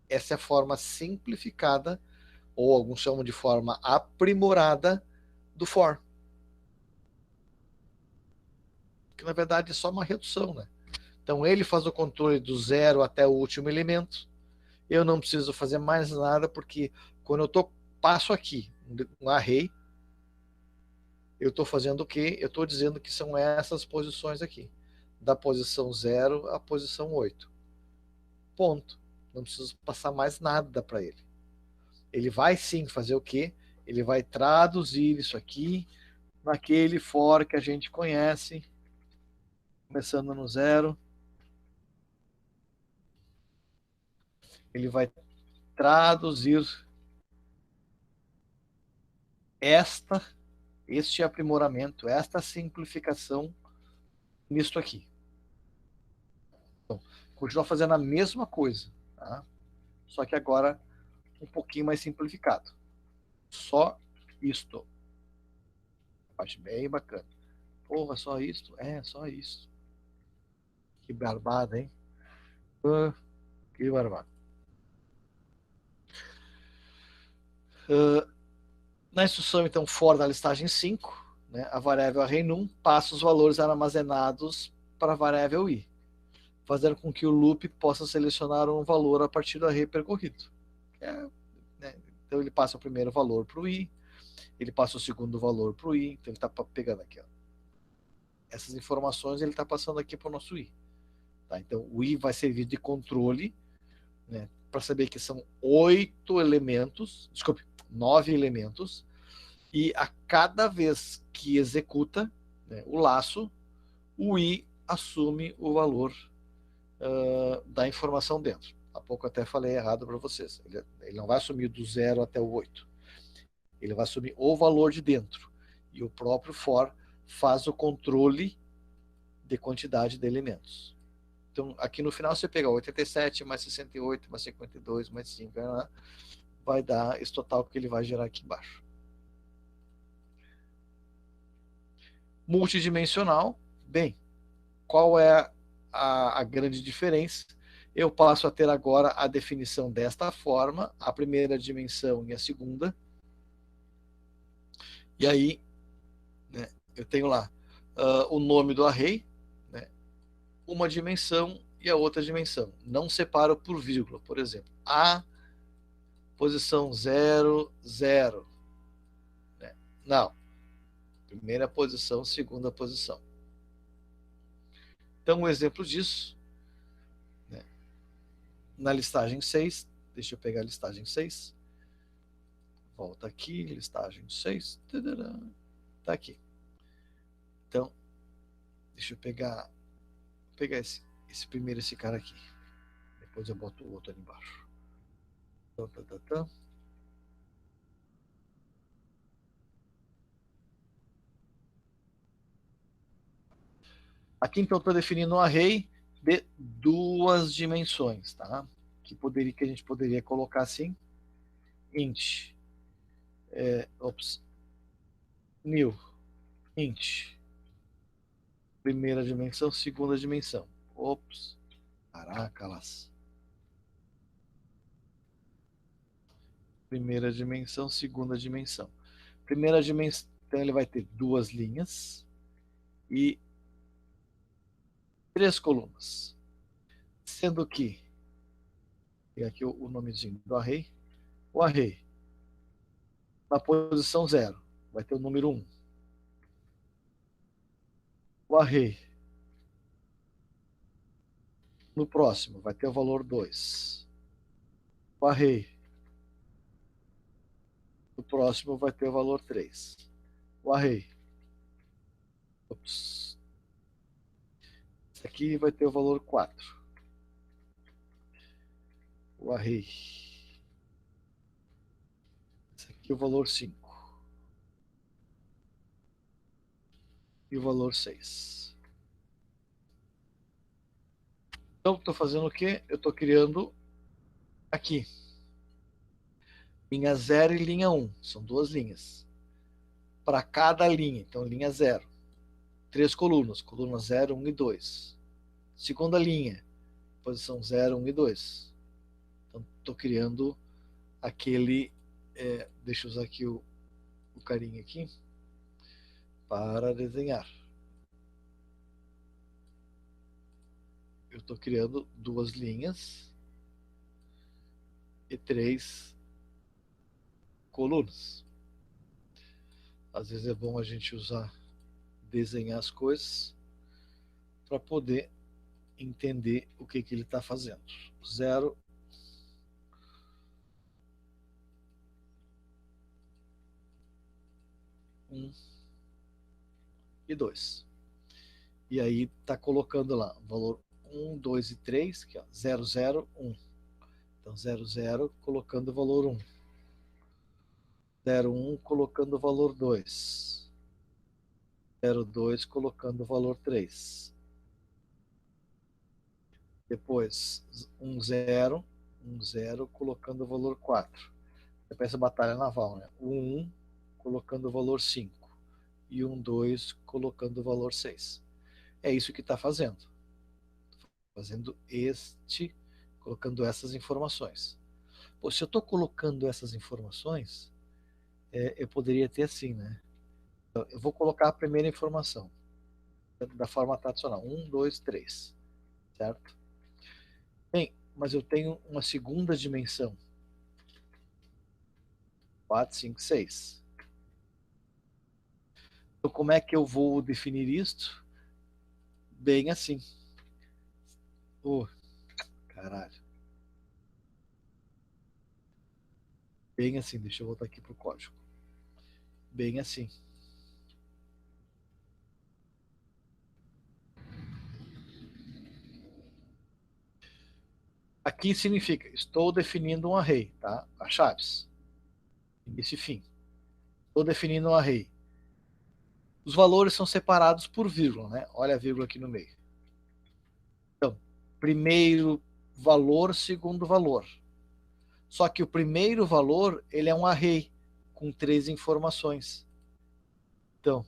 essa é a forma simplificada, ou alguns chamam de forma aprimorada, do for. Que na verdade é só uma redução, né? Então ele faz o controle do 0 até o último elemento. Eu não preciso fazer mais nada, porque quando eu passo aqui um array, eu estou fazendo o quê? Eu estou dizendo que são essas posições aqui, da posição 0 à posição 8. Ponto. Não preciso passar mais nada para ele. Ele vai sim fazer o quê? Ele vai traduzir isso aqui naquele for que a gente conhece, começando no 0. Ele vai traduzir este aprimoramento, esta simplificação nisto aqui. Então, continua fazendo a mesma coisa, tá? Só que agora um pouquinho mais simplificado. Só isto. Acho bem bacana. Porra, só isto? É, só isto. Que barbada, hein? Que barbada. Na instrução, então, for da listagem 5, né, a variável array_num passa os valores armazenados para a variável i, fazendo com que o loop possa selecionar um valor a partir do array percorrido. Né, então, ele passa o primeiro valor para o i, ele passa o segundo valor para o i, então ele está pegando aqui, ó. Essas informações ele está passando aqui para o nosso i. Tá? Então, o i vai servir de controle, né, para saber que são 9 elementos, e a cada vez que executa, né, o laço, o i assume o valor da informação dentro. Há pouco até falei errado para vocês. Ele não vai assumir do 0 até o 8. Ele vai assumir o valor de dentro. E o próprio for faz o controle de quantidade de elementos. Então, aqui no final, você pega 87 mais 68 mais 52 mais 5, né, vai dar esse total que ele vai gerar aqui embaixo. Multidimensional, bem, qual é a grande diferença? Eu passo a ter agora a definição desta forma, a primeira dimensão e a segunda. E aí, né, eu tenho lá o nome do array, né, uma dimensão e a outra dimensão. Não separo por vírgula, por exemplo. A posição 0, 0. Né? Não. Primeira posição, segunda posição. Então, um exemplo disso, né, na listagem 6, deixa eu pegar a listagem 6. Volta aqui, listagem 6. Tá aqui. Então, deixa eu pegar esse primeiro, esse cara aqui. Depois eu boto o outro ali embaixo. Aqui, então, estou definindo um array de 2 dimensões, tá? Que a gente poderia colocar assim: int, new, int, primeira dimensão, segunda dimensão. Caracalas. Primeira dimensão, segunda dimensão. Primeira dimensão, então ele vai ter 2 linhas e 3 colunas. Sendo que, tem aqui o nomezinho do array, o array, na posição 0, vai ter o número 1. O array no próximo vai ter o valor 2. O array no próximo vai ter o valor 3. O array. Ops. Esse aqui vai ter o valor 4. O array. Esse aqui é o valor 5. E o valor 6. Então, estou fazendo o quê? Eu estou criando aqui. Linha 0 e linha 1. São duas linhas. Para cada linha. Então, linha 0. 3 colunas. Coluna 0, 1 e 2. Segunda linha. Posição 0, 1 e 2. Então, estou criando aquele... deixa eu usar aqui o carinha aqui. Para desenhar. Eu estou criando duas linhas e 3 colunas. Às vezes é bom a gente desenhar as coisas para poder entender o que ele está fazendo. 0, 1 e 2. E aí está colocando lá o valor 1, 2 e 3, que é 0, 0, 1. Então 0, 0, colocando o valor 1. 0, 1, colocando o valor 2. 0, 2, colocando o valor 3. Depois 1, 0, 1, 0, colocando o valor 4. Depois essa batalha naval, né? 1, 1, colocando o valor 5. E 1, 2, colocando o valor 6. É isso que está fazendo. Fazendo colocando essas informações. Pô, se eu estou colocando essas informações, eu poderia ter assim, né? Eu vou colocar a primeira informação da forma tradicional. 1, 2, 3. Certo? Bem, mas eu tenho uma segunda dimensão. 4, 5, 6. Então, como é que eu vou definir isto? Bem assim. Caralho. Bem assim, deixa eu voltar aqui pro código. Bem assim. Aqui significa, estou definindo um array, tá? As chaves. Início e fim. Estou definindo um array. Os valores são separados por vírgula, né? Olha a vírgula aqui no meio. Então, primeiro valor, segundo valor. Só que o primeiro valor, ele é um array com 3 informações. Então,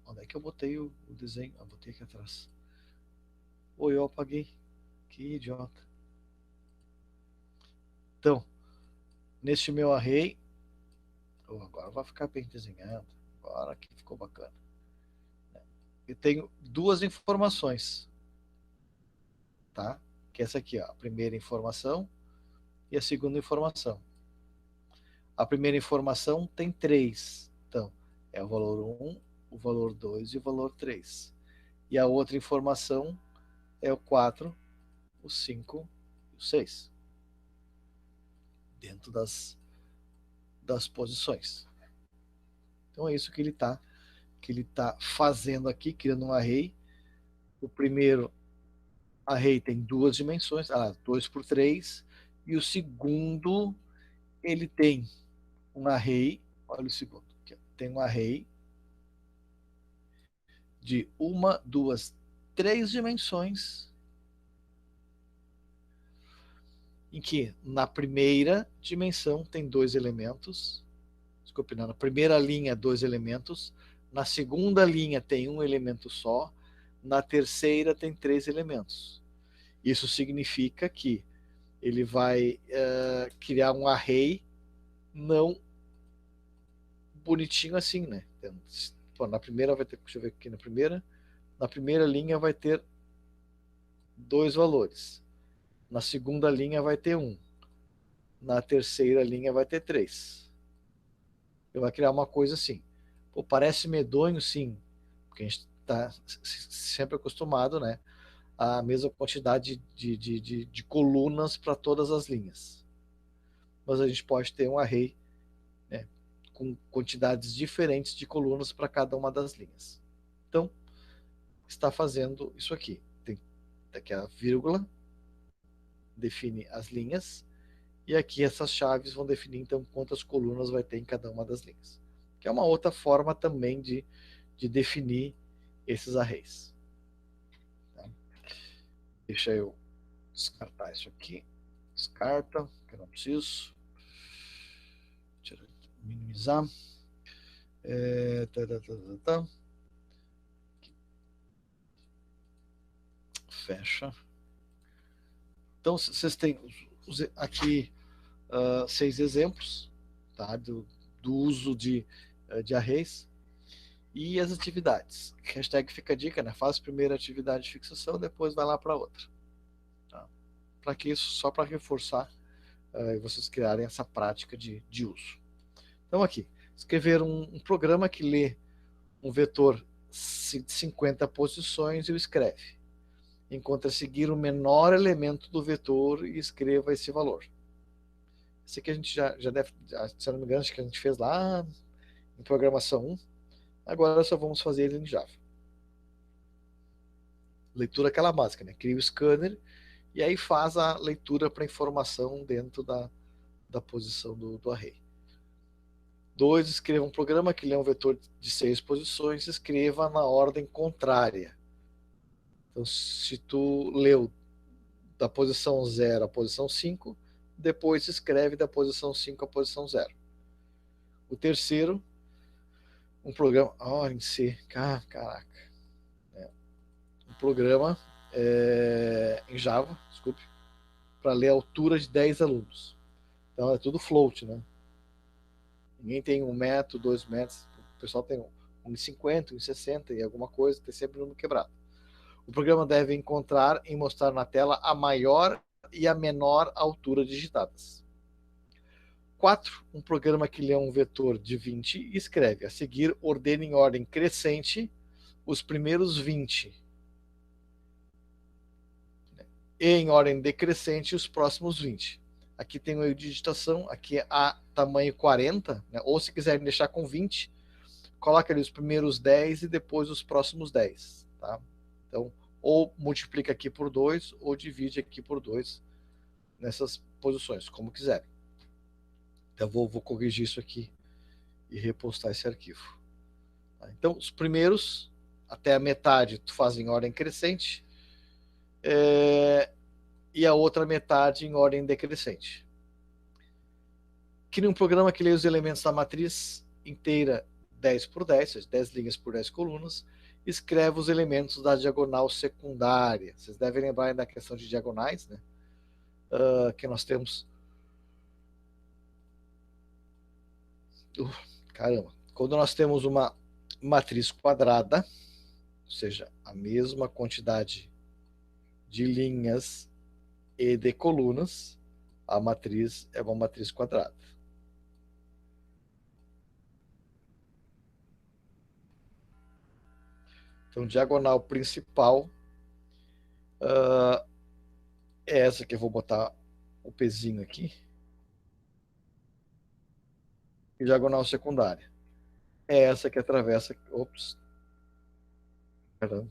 onde é que eu botei o desenho? Eu botei aqui atrás. Oi, eu apaguei. Que idiota. Então, neste meu array, agora vai ficar bem desenhado. Agora que ficou bacana. Eu tenho duas informações, tá? Que é essa aqui, ó, a primeira informação e a segunda informação. A primeira informação tem 3. Então, é o valor 1, o valor 2 e o valor 3. E a outra informação é o 4, o 5 e o 6. Dentro das posições. Então é isso que ele está fazendo aqui, criando um array. O primeiro array tem duas dimensões, 2 por 3, e o segundo ele tem um array, olha o segundo, tem um array de 1, 2, 3 dimensões, em que na primeira dimensão tem 2 elementos, desculpe, na primeira linha 2 elementos, na segunda linha tem um elemento só, na terceira tem 3 elementos. Isso significa que ele vai criar um array não bonitinho assim, né? Pô, na primeira vai ter, deixa eu ver aqui na primeira linha vai ter 2 valores, na segunda linha vai ter 1, na terceira linha vai ter 3. Ele vai criar uma coisa assim. Pô, parece medonho, sim, porque a gente está sempre acostumado, né, a mesma quantidade de colunas para todas as linhas. Mas a gente pode ter um array, né, com quantidades diferentes de colunas para cada uma das linhas. Então, está fazendo isso aqui. Tem aqui a vírgula, define as linhas, e aqui essas chaves vão definir, então, quantas colunas vai ter em cada uma das linhas. Que é uma outra forma também de definir esses arrays. Tá? Deixa eu descartar isso aqui. Descarta, que eu não preciso. Minimizar. Fecha. Então, vocês têm aqui 6 exemplos, tá, do uso de arrays e as atividades. Hashtag fica a dica, né? Faz primeiro a atividade de fixação, depois vai lá para outra. Tá? Para que isso? Só para reforçar e vocês criarem essa prática de uso. Então, aqui, escrever um programa que lê um vetor de 50 posições e o escreve. Encontre a seguir o menor elemento do vetor e escreva esse valor. Esse aqui a gente já deve, se eu não me engano, acho que a gente fez lá em programação 1. Agora só vamos fazer ele em Java. Leitura aquela básica, né? Cria o scanner e aí faz a leitura para informação dentro da posição do array. 2, escreva um programa que lê um vetor de 6 posições, escreva na ordem contrária. Então, se tu leu da posição 0 à posição 5, depois escreve da posição 5 à posição 0. O terceiro, um programa, em C, caraca, um programa em Java, desculpe, para ler a altura de 10 alunos. Então é tudo float, né? Ninguém tem 1 metro, 2 metros, o pessoal tem 1,50, 1,60 e alguma coisa, tem sempre número quebrado. O programa deve encontrar e mostrar na tela a maior e a menor altura digitadas. 4. Um programa que lê um vetor de 20 e escreve. A seguir, ordena em ordem crescente os primeiros 20. E em ordem decrescente os próximos 20. Aqui tem o erro de digitação, aqui é a tamanho 40, né? Ou se quiserem deixar com 20, coloca ali os primeiros 10 e depois os próximos 10. Tá? Então, ou multiplica aqui por 2, ou divide aqui por 2 nessas posições, como quiserem. Então, vou corrigir isso aqui e repostar esse arquivo. Tá? Então, os primeiros, até a metade, tu faz em ordem crescente, e a outra metade em ordem decrescente. Cria um programa que lê os elementos da matriz inteira 10 por 10, ou seja, 10 linhas por 10 colunas, escreve os elementos da diagonal secundária. Vocês devem lembrar da questão de diagonais, né? Que nós temos... caramba! Quando nós temos uma matriz quadrada, ou seja, a mesma quantidade de linhas e de colunas, a matriz é uma matriz quadrada. Então, diagonal principal é essa que eu vou botar o pezinho aqui. E diagonal secundária é essa que atravessa... Ops. Caramba.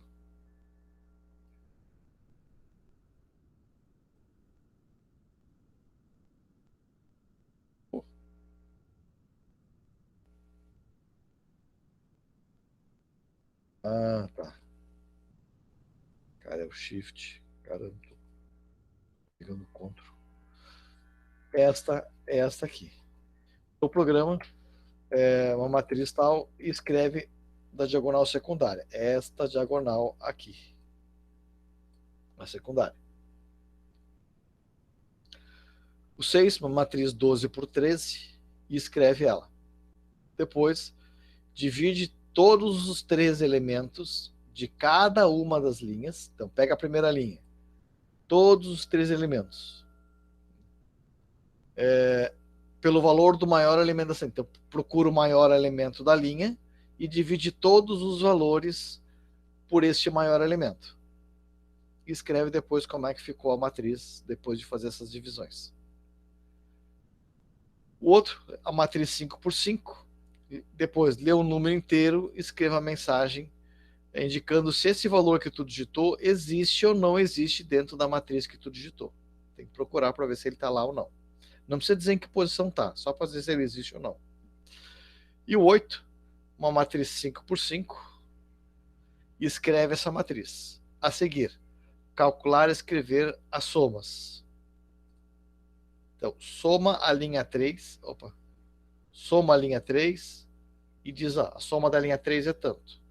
Tá. Cara, é o shift. Caramba, tô pegando Ctrl. Esta aqui. O programa é uma matriz tal e escreve da diagonal secundária. Esta diagonal aqui. A secundária. O 6, uma matriz 12 por 13, e escreve ela. Depois, divide todos os 3 elementos de cada uma das linhas. Então, pega a primeira linha. Todos os 3 elementos. Pelo valor do maior elemento da linha. Então, procura o maior elemento da linha e divide todos os valores por este maior elemento. E escreve depois como é que ficou a matriz depois de fazer essas divisões. O outro, a matriz 5 por 5, depois lê o número inteiro, escreva a mensagem indicando se esse valor que tu digitou existe ou não existe dentro da matriz que tu digitou. Tem que procurar para ver se ele está lá ou não. Não precisa dizer em que posição está, só para dizer se ele existe ou não. E o 8, uma matriz 5 por 5, e escreve essa matriz. A seguir, calcular e escrever as somas. Então, soma a linha 3, soma a linha 3 e diz, a soma da linha 3 é tanto.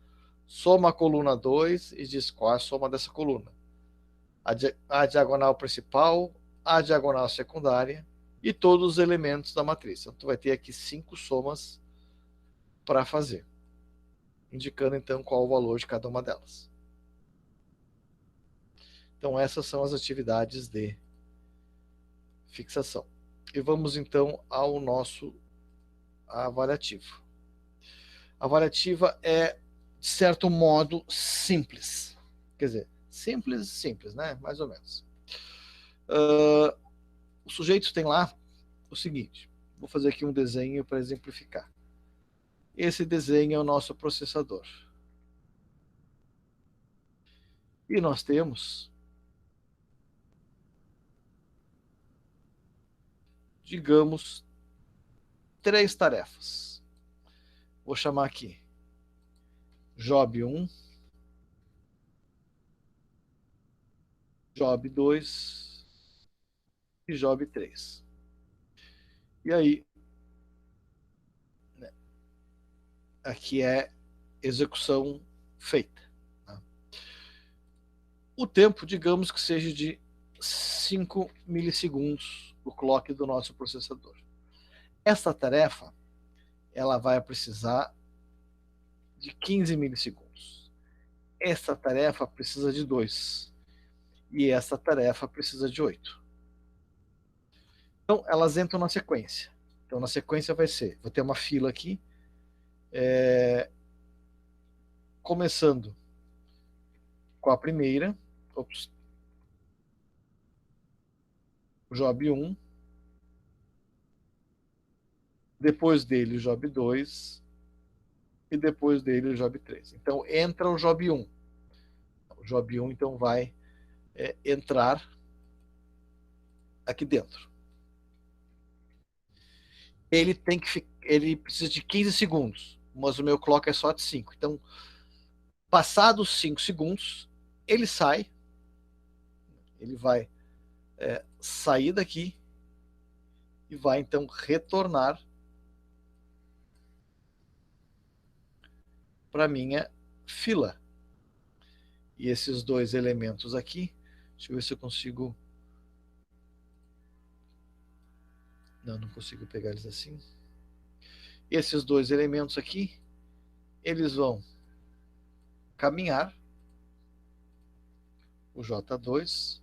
Soma a coluna 2 e diz qual é a soma dessa coluna. A diagonal principal, a diagonal secundária e todos os elementos da matriz. Então, tu vai ter aqui 5 somas para fazer, indicando então qual o valor de cada uma delas. Então, essas são as atividades de fixação. E vamos então ao nosso avaliativo. A avaliativa é, de certo modo, simples. Quer dizer, simples, né? Mais ou menos. O sujeito tem lá o seguinte, vou fazer aqui um desenho para exemplificar. Esse desenho é o nosso processador. E nós temos, digamos, 3 tarefas. Vou chamar aqui Job 1, Job 2 e Job 3. E aí, aqui é execução feita. Tá? O tempo, digamos que seja de 5 milissegundos o clock do nosso processador. Essa tarefa, ela vai precisar de 15 milissegundos. Essa tarefa precisa de 2. E essa tarefa precisa de 8. Então, elas entram na sequência. Então, na sequência vai ser, vou ter uma fila aqui, começando com a primeira, o Job 1, depois dele o Job 2 e depois dele o Job 3. Então, entra o Job 1. O Job 1, então, vai entrar aqui dentro. Ele precisa de 15 segundos, mas o meu clock é só de 5. Então, passados 5 segundos, ele sai, ele vai sair daqui e vai então retornar para minha fila. E esses 2 elementos aqui, deixa eu ver se eu consigo. Não consigo pegar eles assim. Esses 2 elementos aqui, eles vão caminhar. O J2, deixa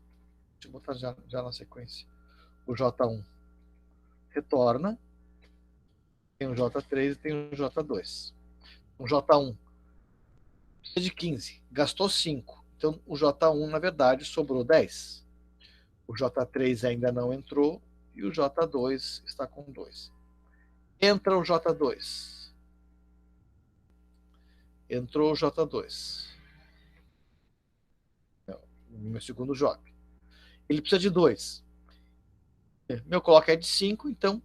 eu botar já na sequência. O J1 retorna. Tem o J3 e tem o J2. O J1 precisa de 15, gastou 5. Então, o J1, na verdade, sobrou 10. O J3 ainda não entrou e o J2 está com 2. Entra o J2. Entrou o J2. No meu segundo job. Ele precisa de 2. Meu clock é de 5, então,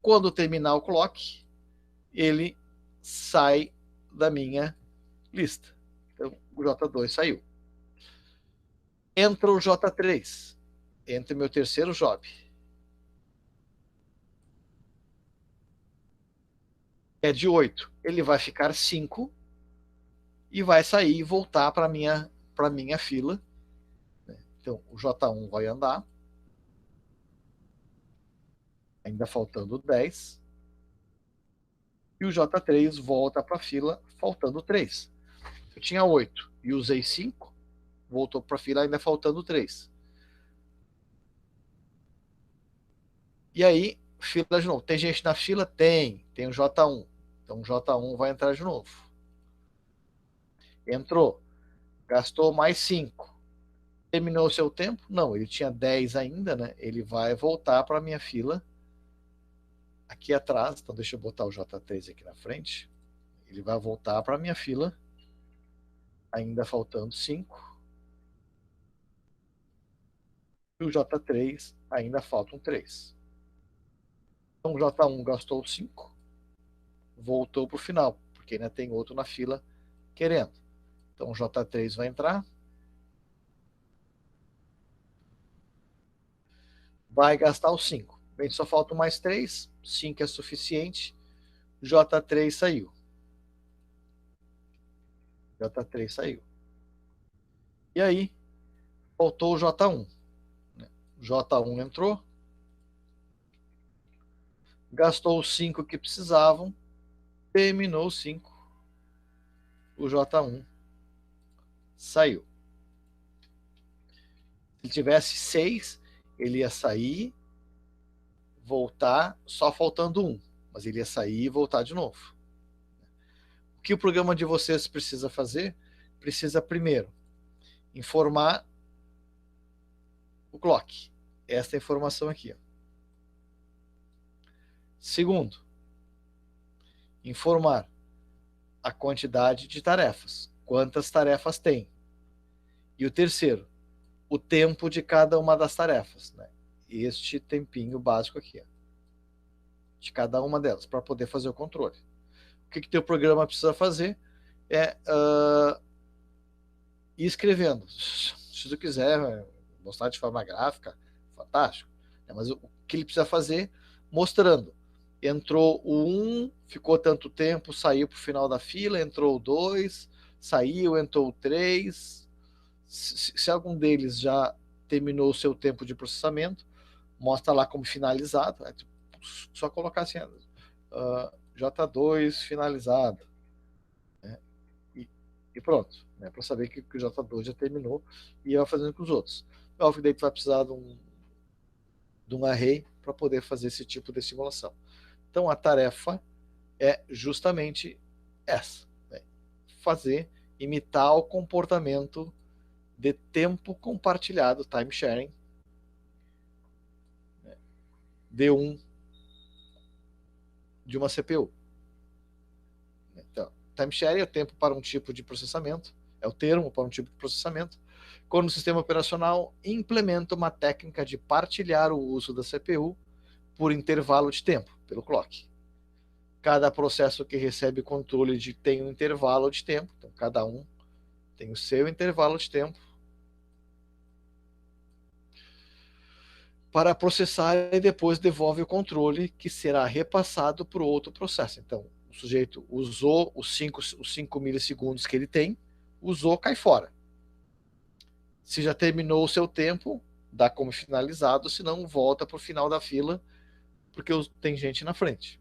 quando terminar o clock, ele sai da minha lista. Então, o J2 saiu. Entra o J3. Entra o meu terceiro job. É de 8. Ele vai ficar 5 e vai sair e voltar para a minha fila. Então, o J1 vai andar. Ainda faltando 10. E o J3 volta para a fila, faltando 3. Eu tinha 8 e usei 5, voltou para a fila ainda faltando 3. E aí, fila de novo. Tem gente na fila? Tem o J1. Então J1 vai entrar de novo. Entrou. Gastou mais 5. Terminou o seu tempo? Não, ele tinha 10 ainda, né? Ele vai voltar para a minha fila aqui atrás. Então deixa eu botar o J3 aqui na frente. Ele vai voltar para a minha fila, ainda faltando 5. E o J3 ainda faltam 3. Então o J1 gastou 5, voltou para o final, porque ainda tem outro na fila querendo. Então o J3 vai entrar. Vai gastar os 5. Bem, só faltam mais 3. 5 é suficiente. J3 saiu. J3 saiu. E aí, faltou o J1. J1 entrou. Gastou os 5 que precisavam. Terminou os 5. O J1 saiu. Se tivesse 6, ele ia sair, voltar, só faltando 1. Mas ele ia sair e voltar de novo. O que o programa de vocês precisa fazer? Precisa primeiro informar o clock. Esta informação aqui. Ó. Segundo, informar a quantidade de tarefas. Quantas tarefas tem? E o terceiro, o tempo de cada uma das tarefas. Né? Este tempinho básico aqui. Ó, de cada uma delas, para poder fazer o controle. O que o teu programa precisa fazer é ir escrevendo. Se tu quiser mostrar de forma gráfica, fantástico. Mas o que ele precisa fazer, mostrando. Entrou o 1, ficou tanto tempo, saiu para o final da fila, entrou o 2, saiu, entrou o 3. Se algum deles já terminou o seu tempo de processamento, mostra lá como finalizado. É só colocar assim, J2 finalizado. Né? E pronto, né? Para saber que o J2 já terminou e vai fazendo com os outros. Óbvio que daí tu vai precisar de um array para poder fazer esse tipo de simulação. Então a tarefa é justamente essa, né? Imitar o comportamento de tempo compartilhado, time sharing, né, de uma CPU. Então, time sharing é o tempo para um tipo de processamento, é o termo para um tipo de processamento, quando o sistema operacional implementa uma técnica de partilhar o uso da CPU por intervalo de tempo, pelo clock. Cada processo que recebe controle tem um intervalo de tempo, então cada um tem o seu intervalo de tempo para processar e depois devolve o controle que será repassado para o outro processo. Então, o sujeito usou os 5 milissegundos que ele tem, usou, cai fora. Se já terminou o seu tempo, dá como finalizado, senão volta para o final da fila, porque tem gente na frente.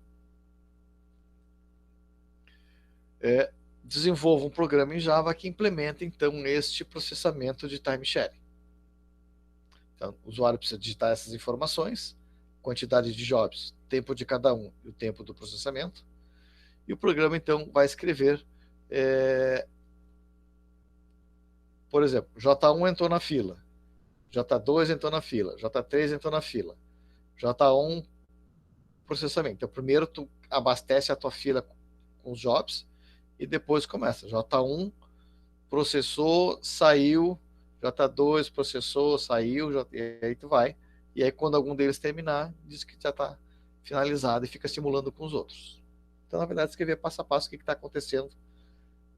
Desenvolva um programa em Java que implementa, então, este processamento de time sharing. Então, o usuário precisa digitar essas informações, quantidade de jobs, tempo de cada um e o tempo do processamento. E o programa, então, vai escrever, por exemplo, J1 entrou na fila, J2 entrou na fila, J3 entrou na fila, J1 processamento. Então, primeiro tu abastece a tua fila com os jobs e depois começa. J1 processou, saiu, J2 processou, saiu, e aí tu vai. E aí quando algum deles terminar, diz que já está finalizado e fica simulando com os outros. Então, na verdade, escrever passo a passo o que está acontecendo,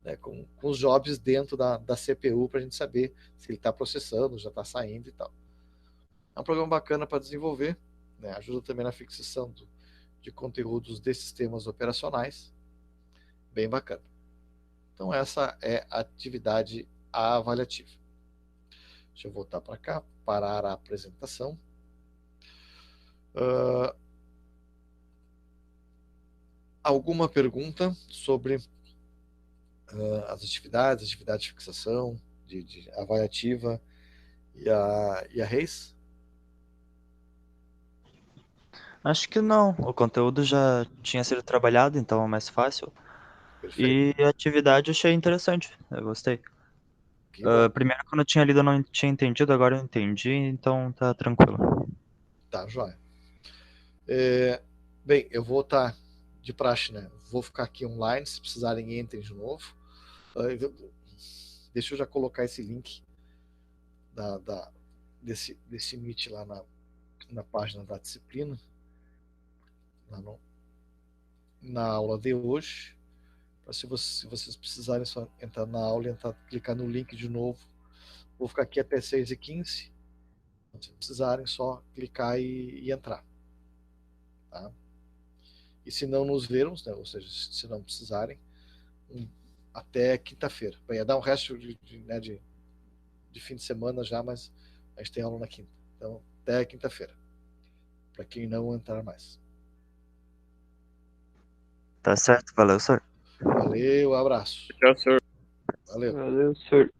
né, com os jobs dentro da CPU para a gente saber se ele está processando, já está saindo e tal. É um programa bacana para desenvolver, né, ajuda também na fixação de conteúdos de sistemas operacionais. Bem bacana. Então, essa é a atividade avaliativa. Deixa eu voltar para cá, parar a apresentação. Alguma pergunta sobre as atividades de fixação, de avaliativa e a RACE? Acho que não. O conteúdo já tinha sido trabalhado, então é mais fácil. Perfeito. E a atividade eu achei interessante. Eu gostei. Que bom. Primeiro, quando eu tinha lido, eu não tinha entendido, agora eu entendi, então tá tranquilo. Tá, joia. É, bem, eu vou estar de praxe, né? Vou ficar aqui online, se precisarem, entrem de novo. Deixa eu já colocar esse link desse Meet lá na página da disciplina, lá na aula de hoje. Se vocês precisarem só entrar na aula e clicar no link de novo. Vou ficar aqui até 6h15. Se precisarem, só clicar e entrar. Tá? E se não nos vermos, né, ou seja, se não precisarem, até quinta-feira. Vai dar um resto de fim de semana já, mas a gente tem aula na quinta. Então, até quinta-feira. Para quem não entrar mais. Tá certo, valeu, senhor. Valeu, abraço. Tchau, senhor. Valeu. Valeu, senhor.